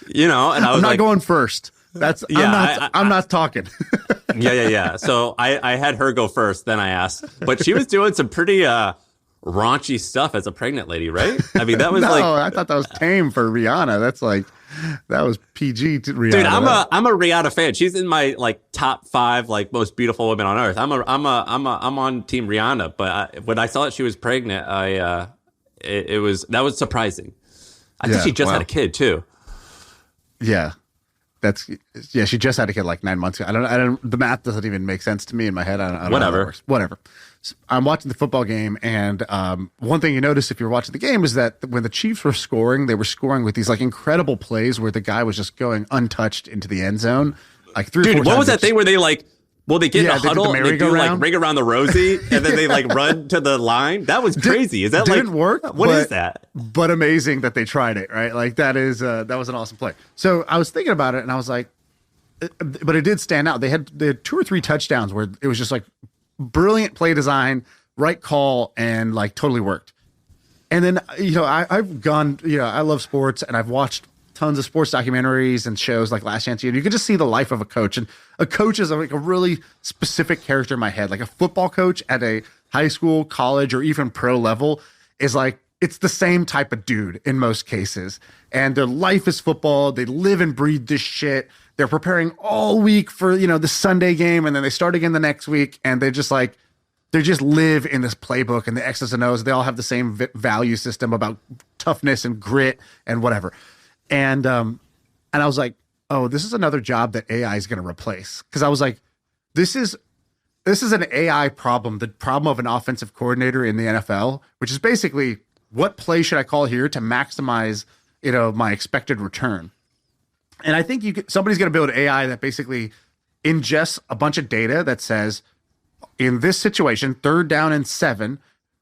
Speaker 2: you know. And I was
Speaker 1: I'm not
Speaker 2: like,
Speaker 1: going first. That's I'm not talking.
Speaker 2: Yeah. So I had her go first, then I asked, but she was doing some pretty raunchy stuff as a pregnant lady, right? I mean, that was
Speaker 1: I thought that was tame for Rihanna. That's like, that was PG to Rihanna.
Speaker 2: Dude, I'm a Rihanna fan. She's in my like top 5 like most beautiful women on earth. I'm on team Rihanna. But when I saw that she was pregnant, that was surprising. I think she just had a kid too.
Speaker 1: Yeah, she just had a kid like 9 months ago. I don't. The math doesn't even make sense to me in my head. I don't know how that works. Whatever. So I'm watching the football game, and one thing you notice if you're watching the game is that when the Chiefs were scoring, they were scoring with these like incredible plays where the guy was just going untouched into the end zone, like 3 or 4 times.
Speaker 2: Dude, what was that thing where they like? Well, they get in a huddle,
Speaker 1: and
Speaker 2: they do like ring around the rosy, and then they like run to the line. That was crazy. Is that
Speaker 1: didn't work?
Speaker 2: What is that?
Speaker 1: But amazing that they tried it, right? Like that was an awesome play. So I was thinking about it, and I was like, but it did stand out. They had 2 or 3 touchdowns where it was just like brilliant play design, right call, and like totally worked. And then, you know, I've gone, you know, I love sports, and I've watched tons of sports documentaries and shows like Last Chance U. You can just see the life of a coach, and a coach is like a really specific character in my head. Like a football coach at a high school, college, or even pro level is like, it's the same type of dude in most cases. And their life is football. They live and breathe this shit. They're preparing all week for, you know, the Sunday game, and then they start again the next week, and they just live in this playbook and the X's and O's. They all have the same value system about toughness and grit and whatever. And I was like, oh, this is another job that AI is going to replace. Because I was like, this is an AI problem, the problem of an offensive coordinator in the NFL, which is basically, what play should I call here to maximize, you know, my expected return? And I think somebody's going to build AI that basically ingests a bunch of data that says, in this situation, 3rd down and 7,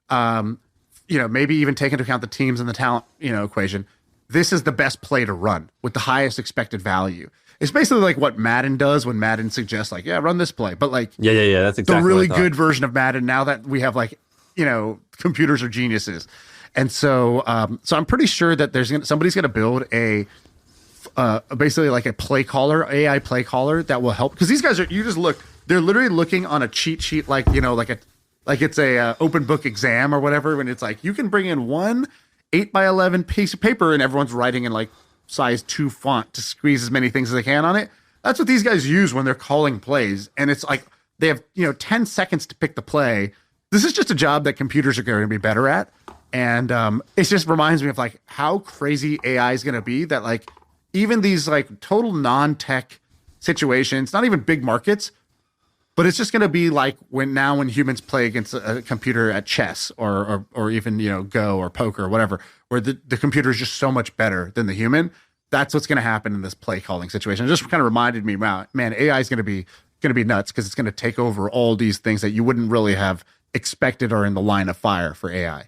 Speaker 1: you know, maybe even take into account the teams and the talent, you know, equation. This is the best play to run with the highest expected value. It's basically like what Madden does when Madden suggests, like, yeah, run this play. But like,
Speaker 2: yeah, that's exactly
Speaker 1: the really good version of Madden. Now that we have like, you know, computers are geniuses, and so I'm pretty sure that somebody's going to build basically like a play caller, AI play caller that will help, because these guys they're literally looking on a cheat sheet, like, you know, like it's a open book exam or whatever. When it's like, you can bring in one 8x11 piece of paper, and everyone's writing in like size 2 font to squeeze as many things as they can on it. That's what these guys use when they're calling plays. And it's like, they have, you know, 10 seconds to pick the play. This is just a job that computers are going to be better at. And it just reminds me of like how crazy AI is going to be, that like even these like total non-tech situations, not even big markets, but it's just going to be like when humans play against a computer at chess or even, you know, Go or poker or whatever, where the computer is just so much better than the human. That's what's going to happen in this play calling situation. It just kind of reminded me, wow, man, AI is going to be nuts, because it's going to take over all these things that you wouldn't really have expected or in the line of fire for AI.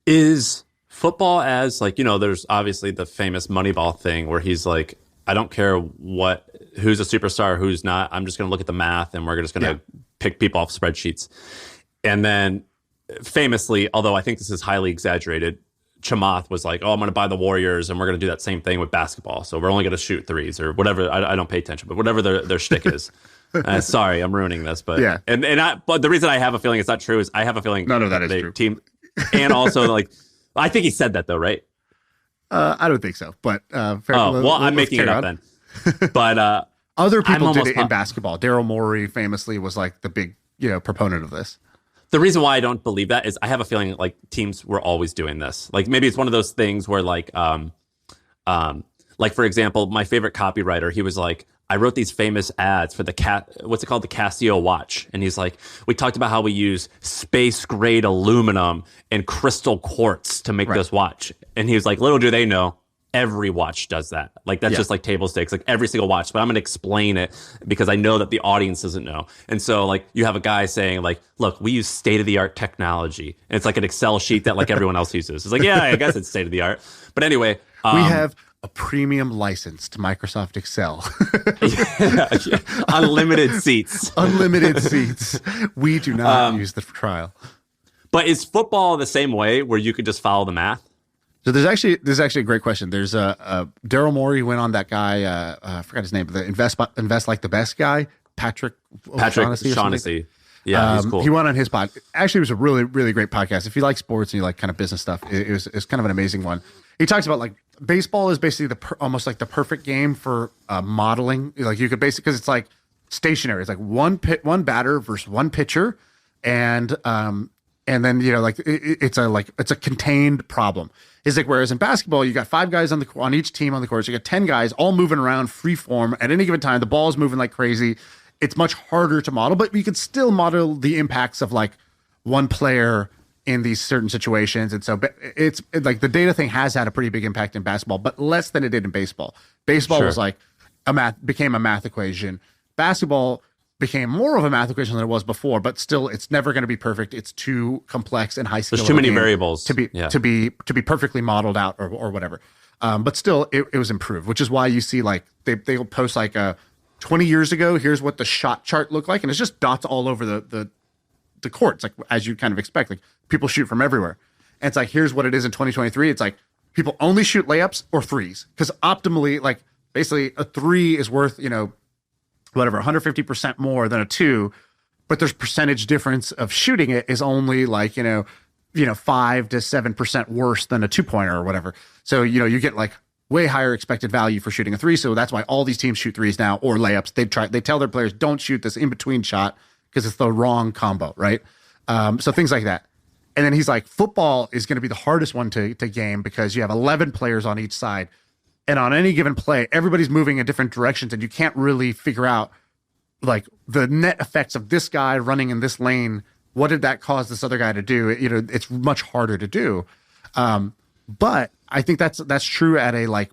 Speaker 2: Is football, as like, you know, there's obviously the famous Moneyball thing where he's like, I don't care who's a superstar, who's not. I'm just going to look at the math, and we're just going to pick people off spreadsheets. And then famously, although I think this is highly exaggerated, Chamath was like, oh, I'm going to buy the Warriors, and we're going to do that same thing with basketball. So we're only going to shoot threes or whatever. I don't pay attention, but whatever their shtick is. Sorry, I'm ruining this, but
Speaker 1: yeah.
Speaker 2: But the reason I have a feeling it's not true is I have a feeling
Speaker 1: none of that is true.
Speaker 2: Team, and also like, I think he said that though, right?
Speaker 1: I don't think so, but
Speaker 2: I'm making it up then. But
Speaker 1: other people did it in basketball. Daryl Morey famously was like the big, you know, proponent of this.
Speaker 2: The reason why I don't believe that is I have a feeling like teams were always doing this. Like maybe it's one of those things where like Like, for example, my favorite copywriter, he was like, I wrote these famous ads for the what's it called? The Casio watch. And he's like, we talked about how we use space grade aluminum and crystal quartz to make this watch. And he was like, little do they know, every watch does that. Like, that's just like table stakes, like every single watch. But I'm going to explain it because I know that the audience doesn't know. And so, like, you have a guy saying, like, look, we use state-of-the-art technology. And it's like an Excel sheet that, like, everyone else uses. It's like, yeah, I guess it's state-of-the-art. But anyway.
Speaker 1: We have a premium license to Microsoft Excel.
Speaker 2: Unlimited seats.
Speaker 1: Unlimited seats. We do not use the trial.
Speaker 2: But is football the same way where you could just follow the math?
Speaker 1: So there's actually a great question. There's Daryl Morey went on that guy. I forgot his name, but the invest like the best guy, Patrick Shaughnessy. Yeah, he's cool. He went on his pod. Actually, it was a really, really great podcast. If you like sports and you like kind of business stuff, it's kind of an amazing one. He talks about, like, baseball is basically almost like the perfect game for modeling. Like, you could basically, because it's like stationary. It's like one batter versus one pitcher, and then, you know, like it's a contained problem. It's like, whereas in basketball, you got 5 guys on each team on the court. So you got 10 guys all moving around free form at any given time. The ball is moving like crazy. It's much harder to model, but you could still model the impacts of, like, one player in these certain situations. And so it's like the data thing has had a pretty big impact in basketball, but less than it did in baseball. Baseball was like became a math equation. Basketball became more of a math equation than it was before, but still, it's never going to be perfect. It's too complex and high skill.
Speaker 2: There's too many variables
Speaker 1: to be perfectly modeled out or whatever. But still, it was improved, which is why you see, like, they'll post, like, 20 years ago, here's what the shot chart looked like, and it's just dots all over the court. It's like, as you kind of expect, like, people shoot from everywhere. And it's like, here's what it is in 2023. It's like, people only shoot layups or threes, because optimally, like, basically a 3 is worth, you know, whatever, 150% more than a 2, but there's percentage difference of shooting it is only, like, you know, 5 to 7% worse than a 2-pointer or whatever. So, you know, you get, like, way higher expected value for shooting a 3. So that's why all these teams shoot 3s now, or layups. They tell their players, don't shoot this in between shot because it's the wrong combo, right? So things like that. And then he's like, football is going to be the hardest one to game because you have 11 players on each side. And on any given play, everybody's moving in different directions, and you can't really figure out, like, the net effects of this guy running in this lane. What did that cause this other guy to do? You know, it's much harder to do. But I think that's true at a, like,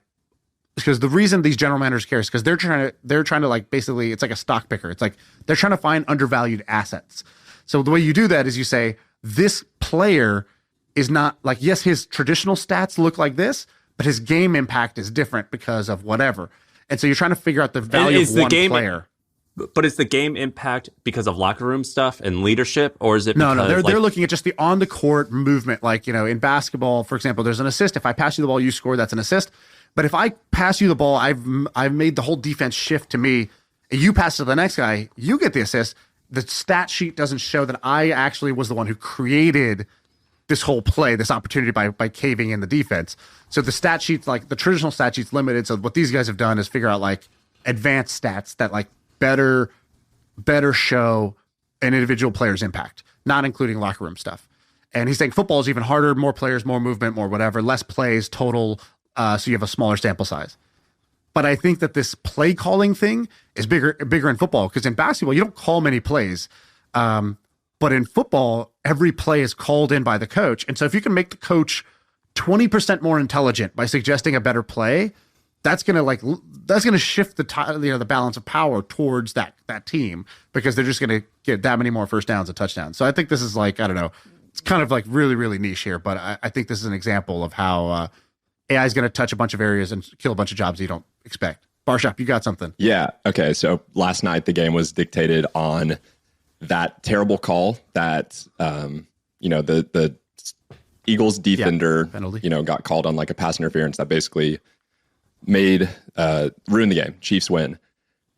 Speaker 1: because the reason these general managers care is because they're trying to like, basically, it's like a stock picker. It's like they're trying to find undervalued assets. So the way you do that is you say, this player is not, like, yes, his traditional stats look like this, but his game impact is different because of whatever. And so you're trying to figure out the value of one player.
Speaker 2: But is the game impact because of locker room stuff and leadership, or is it because,
Speaker 1: no, they're looking at just the on the court movement. Like, you know, in basketball, for example, there's an assist. If I pass you the ball, you score, that's an assist. But if I pass you the ball, I've made the whole defense shift to me. You pass to the next guy, you get the assist. The stat sheet doesn't show that I actually was the one who created this whole play, this opportunity by caving in the defense. So the stat sheet's, like, the traditional stat sheet's limited. So what these guys have done is figure out, like, advanced stats that, like, better show an individual player's impact, not including locker room stuff. And he's saying football is even harder, more players, more movement, more whatever, less plays total, so you have a smaller sample size. But I think that this play calling thing is bigger in football, because in basketball, you don't call many plays. But in football, every play is called in by the coach. And so if you can make the coach 20% more intelligent by suggesting a better play, that's going to shift the balance of power towards that team, because they're just going to get that many more first downs and touchdowns. So I think this is, like, I don't know, it's kind of, like, really, really niche here, but I think this is an example of how AI is going to touch a bunch of areas and kill a bunch of jobs you don't expect. Barshop, you got something?
Speaker 5: Yeah. Okay. So last night the game was dictated on that terrible call that the Eagles defender got called on, like, a pass interference that basically ruined the game. Chiefs win.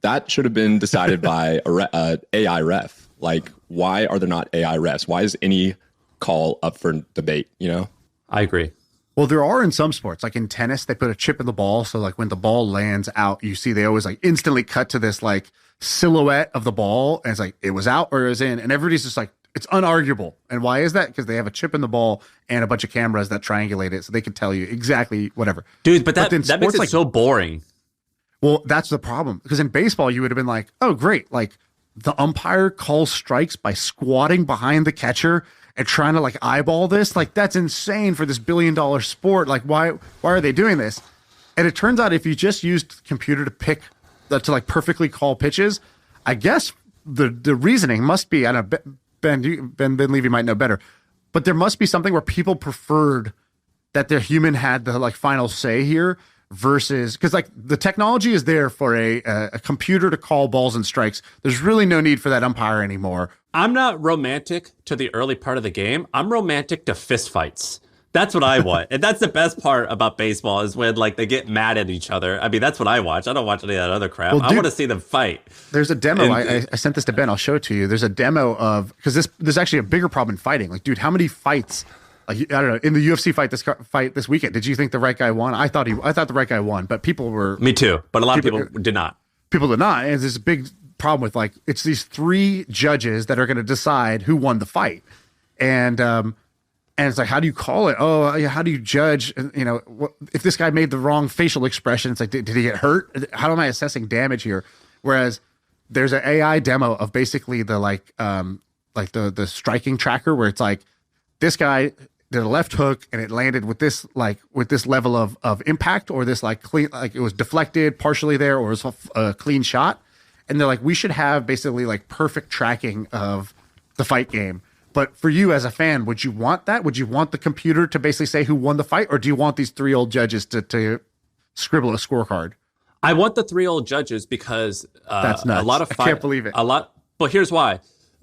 Speaker 5: That should have been decided by a AI ref. Like, why are there not AI refs? Why is any call up for debate? You know,
Speaker 2: I agree.
Speaker 1: Well, there are in some sports, like in tennis, they put a chip in the ball. So, like, when the ball lands out, you see they always, like, instantly cut to this, like, silhouette of the ball. And it's like, it was out or it was in. And everybody's just like, It's unarguable. And why is that? Because they have a chip in the ball and a bunch of cameras that triangulate it, so they can tell you exactly whatever.
Speaker 2: Dude, but that makes it so boring.
Speaker 1: Well, that's the problem. Because in baseball, you would have been like, oh, great. Like, the umpire calls strikes by squatting behind the catcher and trying to, like, eyeball this. Like, that's insane for this billion-dollar sport. Like, why are they doing this? And it turns out if you just used computer to like perfectly call pitches, I guess the reasoning must be, I don't know, Ben Levy might know better, but there must be something where people preferred that their human had the like final say here versus, because like the technology is there for a computer to call balls and strikes. There's really no need for that umpire anymore.
Speaker 2: I'm not romantic to the early part of the game. I'm romantic to fistfights. That's what I want. And that's the best part about baseball is when like they get mad at each other. I mean, that's what I watch. I don't watch any of that other crap. I want to see them fight.
Speaker 1: There's a demo. I sent this to Ben. I'll show it to you. There's a demo of, because there's actually a bigger problem in fighting. Like, dude, how many fights, like, I don't know, in the UFC fight this weekend, did you think the right guy won? I thought the right guy won, but people were.
Speaker 2: Me too. But a lot of people did not.
Speaker 1: People did not. And there's a big problem with like, it's these 3 judges that are going to decide who won the fight. And it's like, how do you call it? Oh, yeah, how do you judge? You know, if this guy made the wrong facial expression, it's like, did he get hurt? How am I assessing damage here? Whereas there's an AI demo of basically the the striking tracker where it's like, this guy did a left hook and it landed with this level of impact, or this like clean, like it was deflected partially there, or it was a clean shot. And they're like, we should have basically like perfect tracking of the fight game. But for you as a fan, would you want that? Would you want the computer to basically say who won the fight? Or do you want these 3 old judges to scribble a scorecard?
Speaker 2: I want the 3 old judges because
Speaker 1: that's nuts.
Speaker 2: A lot of
Speaker 1: I can't believe it.
Speaker 2: But here's why.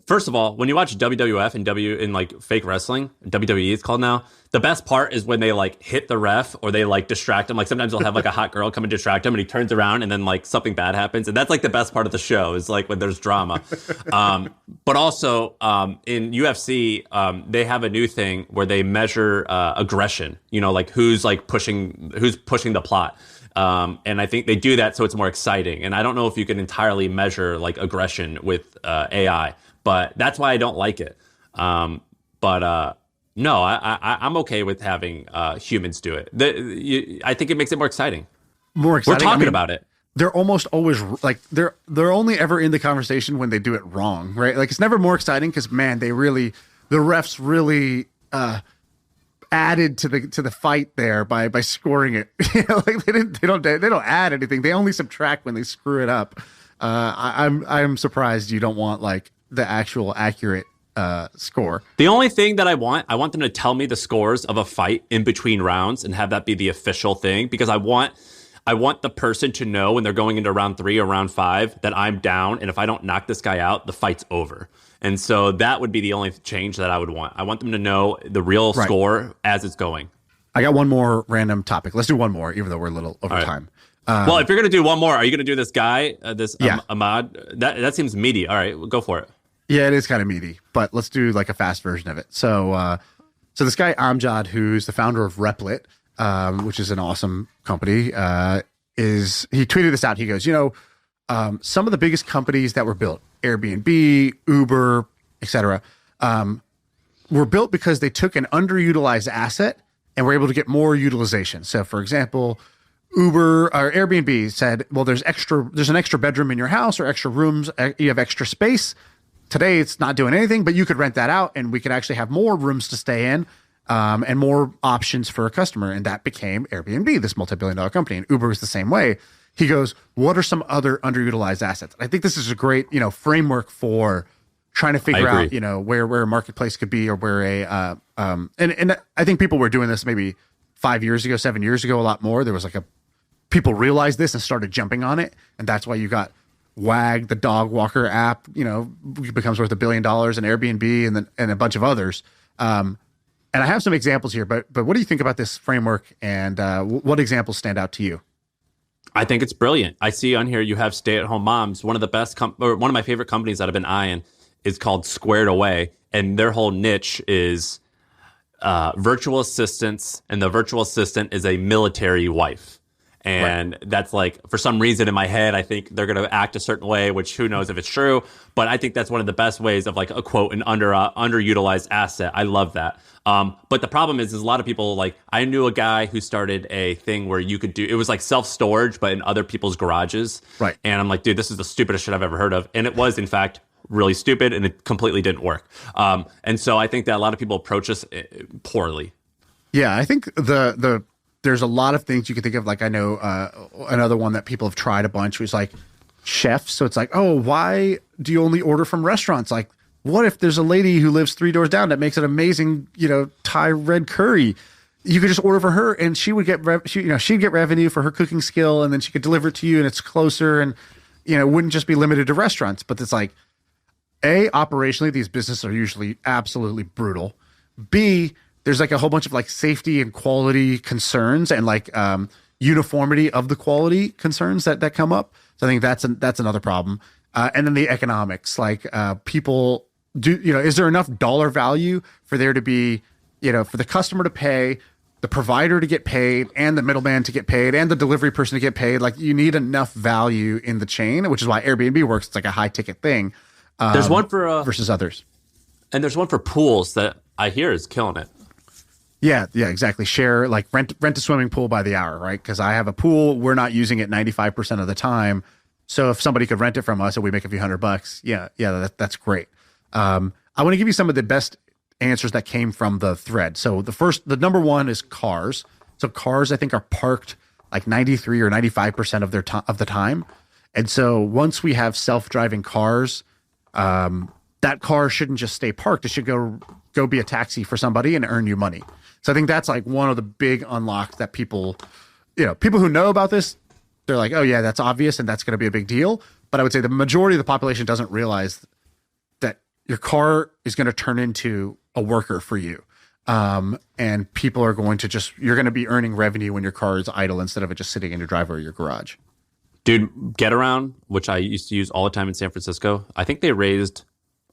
Speaker 2: First of all, when you watch WWF and in like fake wrestling, WWE it's called now, the best part is when they like hit the ref or they like distract him. Like sometimes they'll have like a hot girl come and distract him and he turns around and then like something bad happens. And that's like the best part of the show is like when there's drama. But also in UFC, they have a new thing where they measure aggression, you know, like who's pushing the plot. And I think they do that so it's more exciting. And I don't know if you can entirely measure like aggression with AI. But that's why I don't like it. No, I'm okay with having humans do it. I think it makes it more exciting.
Speaker 1: More exciting.
Speaker 2: We're talking about it.
Speaker 1: They're almost always like they're only ever in the conversation when they do it wrong, right? Like it's never more exciting because man, the refs really added to the fight there by scoring it. You know, like they don't add anything. They only subtract when they screw it up. I'm surprised you don't want like the actual accurate score.
Speaker 2: The only thing that I want them to tell me the scores of a fight in between rounds and have that be the official thing, because I want the person to know when they're going into round 3 or round 5 that I'm down, and if I don't knock this guy out, the fight's over. And so that would be the only change that I would want. I want them to know the real score as it's going.
Speaker 1: I got one more random topic. Let's do one more, even though we're a little over time.
Speaker 2: Well, if you're going to do one more, are you going to do this guy, Ahmad? That seems meaty. All right, go for it.
Speaker 1: Yeah, it is kind of meaty, but let's do like a fast version of it. So this guy Amjad, who's the founder of Replit, which is an awesome company, he tweeted this out. He goes, some of the biggest companies that were built, Airbnb, Uber, etc., were built because they took an underutilized asset and were able to get more utilization. So, for example, Uber or Airbnb said, well, there's an extra bedroom in your house or extra rooms, you have extra space. Today, it's not doing anything, but you could rent that out and we could actually have more rooms to stay in and more options for a customer. And that became Airbnb, this multi-billion-dollar company. And Uber is the same way. He goes, what are some other underutilized assets? I think this is a great, framework for trying to figure out, where a marketplace could be or where and I think people were doing this maybe 5 years ago, 7 years ago, a lot more. There was people realized this and started jumping on it. And that's why you got Wag, the dog walker app, becomes worth $1 billion, and Airbnb and a bunch of others. And I have some examples here, but what do you think about this framework and what examples stand out to you?
Speaker 2: I think it's brilliant. I see on here you have stay-at-home moms. One of the best, one of my favorite companies that I've been eyeing is called Squared Away, and their whole niche is virtual assistants, and the virtual assistant is a military wife. And that's like, for some reason in my head, I think they're going to act a certain way, which who knows if it's true. But I think that's one of the best ways of like a quote, an underutilized asset. I love that. But the problem is a lot of people, like, I knew a guy who started a thing where you could do, it was like self-storage, but in other people's garages.
Speaker 1: Right.
Speaker 2: And I'm like, dude, this is the stupidest shit I've ever heard of. And it was, in fact, really stupid, and it completely didn't work. And so I think that a lot of people approach this poorly.
Speaker 1: Yeah, I think there's a lot of things you can think of. Like, I know another one that people have tried a bunch was like chefs. So it's like, oh, why do you only order from restaurants? Like, what if there's a lady who lives 3 doors down that makes an amazing, Thai red curry? You could just order for her, and she would get she'd get revenue for her cooking skill, and then she could deliver it to you, and it's closer, and it wouldn't just be limited to restaurants. But it's like, A, operationally, these businesses are usually absolutely brutal. B, there's like a whole bunch of like safety and quality concerns and like uniformity of the quality concerns that come up. So I think that's another problem. And then the economics, like people do, is there enough dollar value for there to be, for the customer to pay, the provider to get paid, and the middleman to get paid, and the delivery person to get paid? Like, you need enough value in the chain, which is why Airbnb works. It's like a high ticket thing.
Speaker 2: There's one for
Speaker 1: versus others.
Speaker 2: And there's one for pools that I hear is killing it.
Speaker 1: Yeah, exactly. Share, like rent a swimming pool by the hour, right? Because I have a pool, we're not using it 95% of the time. So if somebody could rent it from us and we make a few $100, that's great. I want to give you some of the best answers that came from the thread. So the number one is cars. So cars, I think, are parked like 93 or 95% of the time. And so once we have self-driving cars, that car shouldn't just stay parked. It should go be a taxi for somebody and earn you money. So I think that's like one of the big unlocks that people who know about this, they're like, oh yeah, that's obvious and that's going to be a big deal. But I would say the majority of the population doesn't realize that your car is going to turn into a worker for you. And people are going to you're going to be earning revenue when your car is idle instead of it just sitting in your driveway or your garage.
Speaker 2: Dude, GetAround, which I used to use all the time in San Francisco, I think they raised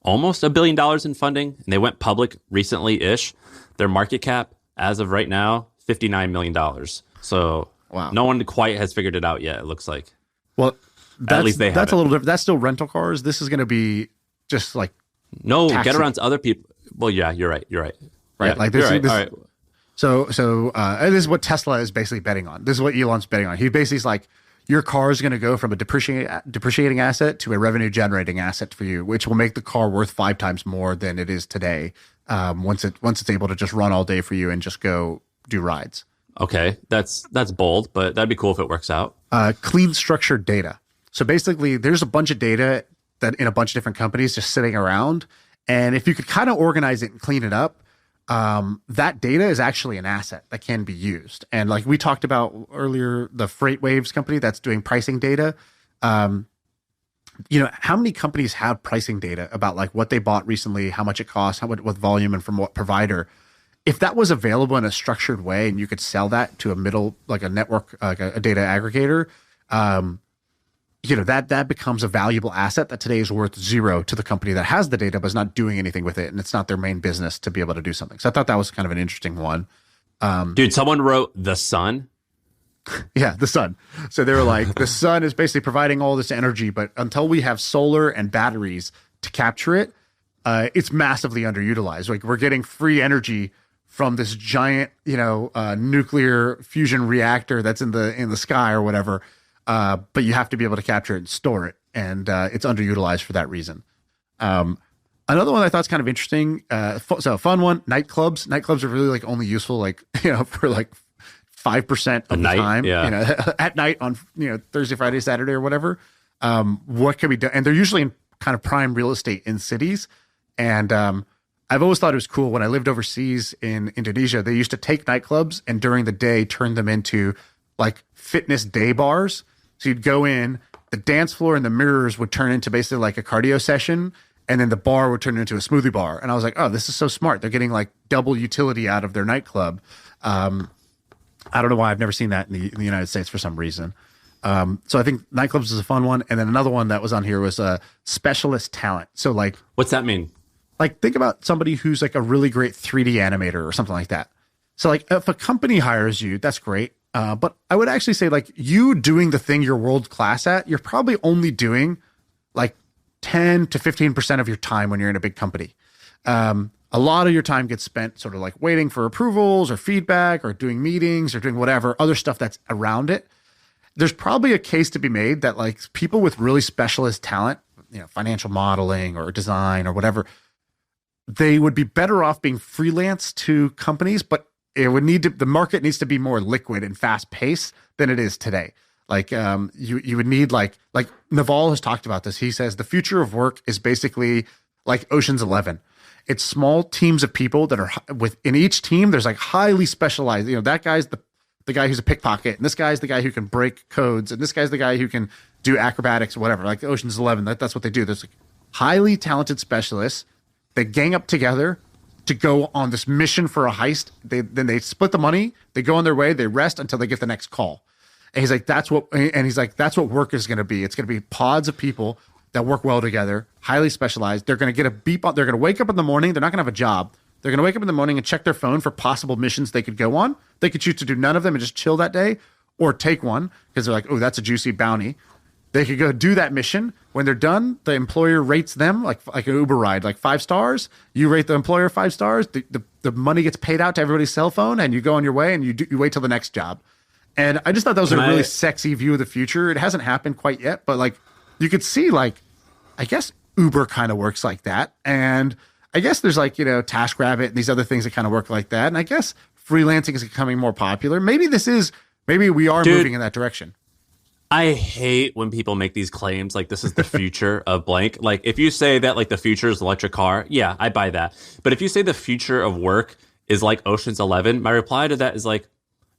Speaker 2: almost $1 billion in funding, and they went public recently-ish. Their market cap, as of right now, $59 million. So wow. No one quite has figured it out yet, it looks like.
Speaker 1: Well,
Speaker 2: at least they have
Speaker 1: that's
Speaker 2: it.
Speaker 1: A little different. That's still rental cars. This is going to be just like
Speaker 2: no
Speaker 1: taxi.
Speaker 2: GetAround's other people. Well, yeah, you're right.
Speaker 1: Right,
Speaker 2: yeah,
Speaker 1: like this.
Speaker 2: Right. All right.
Speaker 1: So this is what Tesla is basically betting on. This is what Elon's betting on. He basically is like, your car is going to go from a depreciating asset to a revenue generating asset for you, which will make the car worth 5 times more than it is today. Once it's able to just run all day for you and just go do rides.
Speaker 2: Okay, that's bold, but that'd be cool if it works out.
Speaker 1: Clean structured data. So basically, there's a bunch of data that in a bunch of different companies just sitting around, and if you could kind of organize it and clean it up, that data is actually an asset that can be used. And like we talked about earlier, the Freight Waves company that's doing pricing data. How many companies have pricing data about like what they bought recently, how much it costs, what volume, and from what provider? If that was available in a structured way and you could sell that to a middle, like a network, like a data aggregator, that becomes a valuable asset that today is worth zero to the company that has the data but is not doing anything with it, and it's not their main business to be able to do something. So I thought that was kind of an interesting one.
Speaker 2: Dude, someone wrote the sun.
Speaker 1: Yeah, the sun. So they were like, the sun is basically providing all this energy, but until we have solar and batteries to capture it, it's massively underutilized. Like, we're getting free energy from this giant, nuclear fusion reactor that's in the sky or whatever. But you have to be able to capture it and store it, and it's underutilized for that reason. Another one I thought is kind of interesting. So a fun one: nightclubs. Nightclubs are really like only useful for like 5% of the time.
Speaker 2: Yeah.
Speaker 1: At night on Thursday, Friday, Saturday, or whatever. What can be done? And they're usually in kind of prime real estate in cities. And I've always thought it was cool. When I lived overseas in Indonesia, they used to take nightclubs and during the day turn them into like fitness day bars. So you'd go in, the dance floor and the mirrors would turn into basically like a cardio session, and then the bar would turn into a smoothie bar. And I was like, oh, this is so smart. They're getting like double utility out of their nightclub. I don't know why I've never seen that in the United States for some reason. So I think nightclubs is a fun one. And then another one that was on here was specialist talent. So like,
Speaker 2: what's that mean?
Speaker 1: Like, think about somebody who's like a really great 3D animator or something like that. So like, if a company hires you, that's great. But I would actually say, like, you doing the thing you're world class at, you're probably only doing like 10 to 15% of your time when you're in a big company. A lot of your time gets spent sort of like waiting for approvals or feedback or doing meetings or doing whatever other stuff that's around it. There's probably a case to be made that like people with really specialist talent, you know, financial modeling or design or whatever, they would be better off being freelance to companies, but it would need to, the market needs to be more liquid and fast paced than it is today. Like, you would need like Naval has talked about this. He says the future of work is basically like Ocean's 11. It's small teams of people that are within each team. There's like highly specialized, you know, that guy's the guy who's a pickpocket, and this guy's the guy who can break codes, and this guy's the guy who can do acrobatics or whatever. Like Ocean's 11, that's what they do. There's like highly talented specialists. They gang up together to go on this mission for a heist. Then they split the money. They go on their way. They rest until they get the next call. And he's like, that's what work is going to be. It's going to be pods of people that work well together, highly specialized. They're going to get a beep on. They're going to wake up in the morning. They're not going to have a job. They're going to wake up in the morning and check their phone for possible missions they could go on. They could choose to do none of them and just chill that day, or take one because they're like, oh, that's a juicy bounty. They could go do that mission. When they're done, the employer rates them like an Uber ride, like 5 stars. You rate the employer 5 stars. The money gets paid out to everybody's cell phone, and you go on your way, and you wait till the next job. And I just thought that was a really sexy view of the future. It hasn't happened quite yet, but like you could see, like, I guess Uber kind of works like that. And I guess there's like, you know, TaskRabbit and these other things that kind of work like that. And I guess freelancing is becoming more popular. Maybe we are moving in that direction.
Speaker 2: I hate when people make these claims like this is the future of blank. Like if you say that like the future is electric car, yeah, I buy that. But if you say the future of work is like Ocean's 11, my reply to that is like,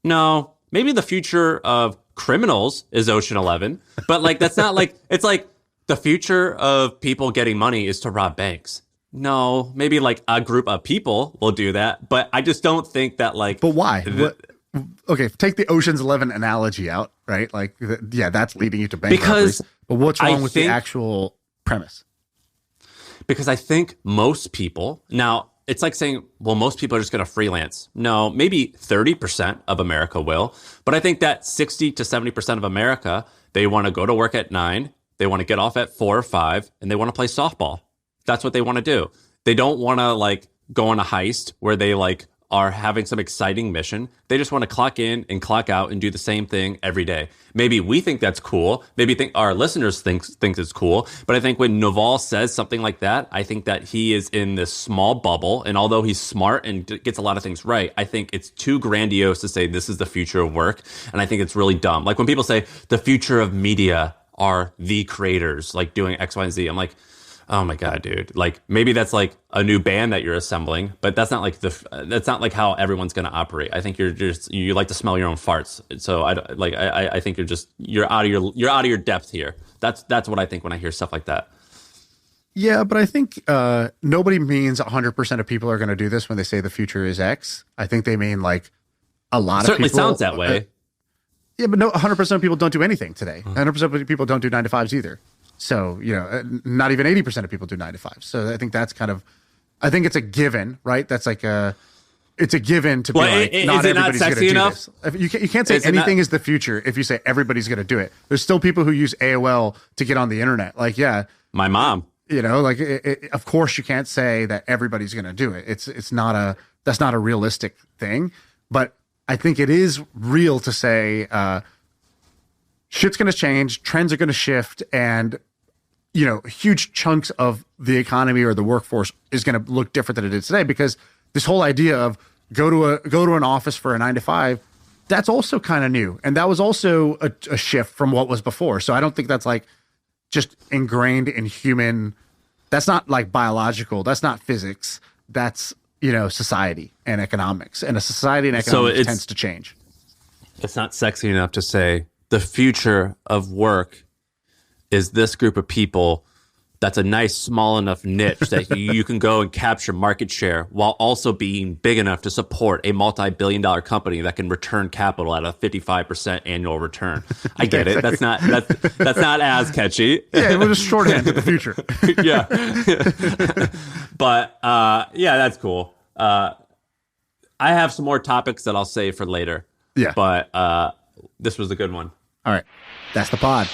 Speaker 2: no, maybe the future of criminals is Ocean 11. But like that's not like, it's like the future of people getting money is to rob banks. No, maybe like a group of people will do that, but I just don't think that like.
Speaker 1: But why? Okay, take the Ocean's 11 analogy out, right? Like, yeah, that's leading you to bank robberies. But what's wrong with the actual premise?
Speaker 2: Because I think most people now. It's like saying, well, most people are just going to freelance. No, maybe 30% of America will, but I think that 60 to 70% of America, they want to go to work at 9, they want to get off at 4 or 5, and they want to play softball. That's what they want to do. They don't want to like go on a heist where they like are having some exciting mission. They just want to clock in and clock out and do the same thing every day. Maybe we think that's cool. Maybe think our listeners think it's cool. But I think when Naval says something like that, I think that he is in this small bubble. And although he's smart and gets a lot of things right, I think it's too grandiose to say this is the future of work. And I think it's really dumb. Like when people say the future of media are the creators, like doing X, Y, and Z, I'm like, oh my God, dude. Like maybe that's like a new band that you're assembling, but that's not like that's not like how everyone's going to operate. I think you like to smell your own farts. So I think you're out of your depth here. That's what I think when I hear stuff like that.
Speaker 1: Yeah, but I think nobody means 100% of people are going to do this when they say the future is X. I think they mean like a lot of people.
Speaker 2: Certainly sounds that way.
Speaker 1: Yeah, but no, 100% of people don't do anything today. 100% of people don't do 9 to 5s either. So, you know, not even 80% of people do 9 to 5. So I think that's I think it's a given, right? That's like it's a given to be like, not everybody's going to do this. You can't say anything is the future if you say everybody's going to do it. There's still people who use AOL to get on the internet. Like, yeah.
Speaker 2: My mom.
Speaker 1: You know, like, of course you can't say that everybody's going to do it. That's not a realistic thing. But I think it is real to say shit's going to change, trends are going to shift, and you know, huge chunks of the economy or the workforce is going to look different than it is today, because this whole idea of go to an office for a 9 to 5, that's also kind of new. And that was also a shift from what was before. So I don't think that's like just ingrained in human. That's not like biological. That's not physics. That's, you know, society and economics, and a society and economics tends to change.
Speaker 2: It's not sexy enough to say the future of work is this group of people that's a nice small enough niche that you can go and capture market share while also being big enough to support a multi-billion-dollar company that can return capital at a 55% annual return. I get it. That's not as catchy.
Speaker 1: Yeah, we'll just shorthand to the future.
Speaker 2: Yeah. But yeah, that's cool. I have some more topics that I'll save for later.
Speaker 1: Yeah.
Speaker 2: But this was a good one.
Speaker 1: All right. That's the pod.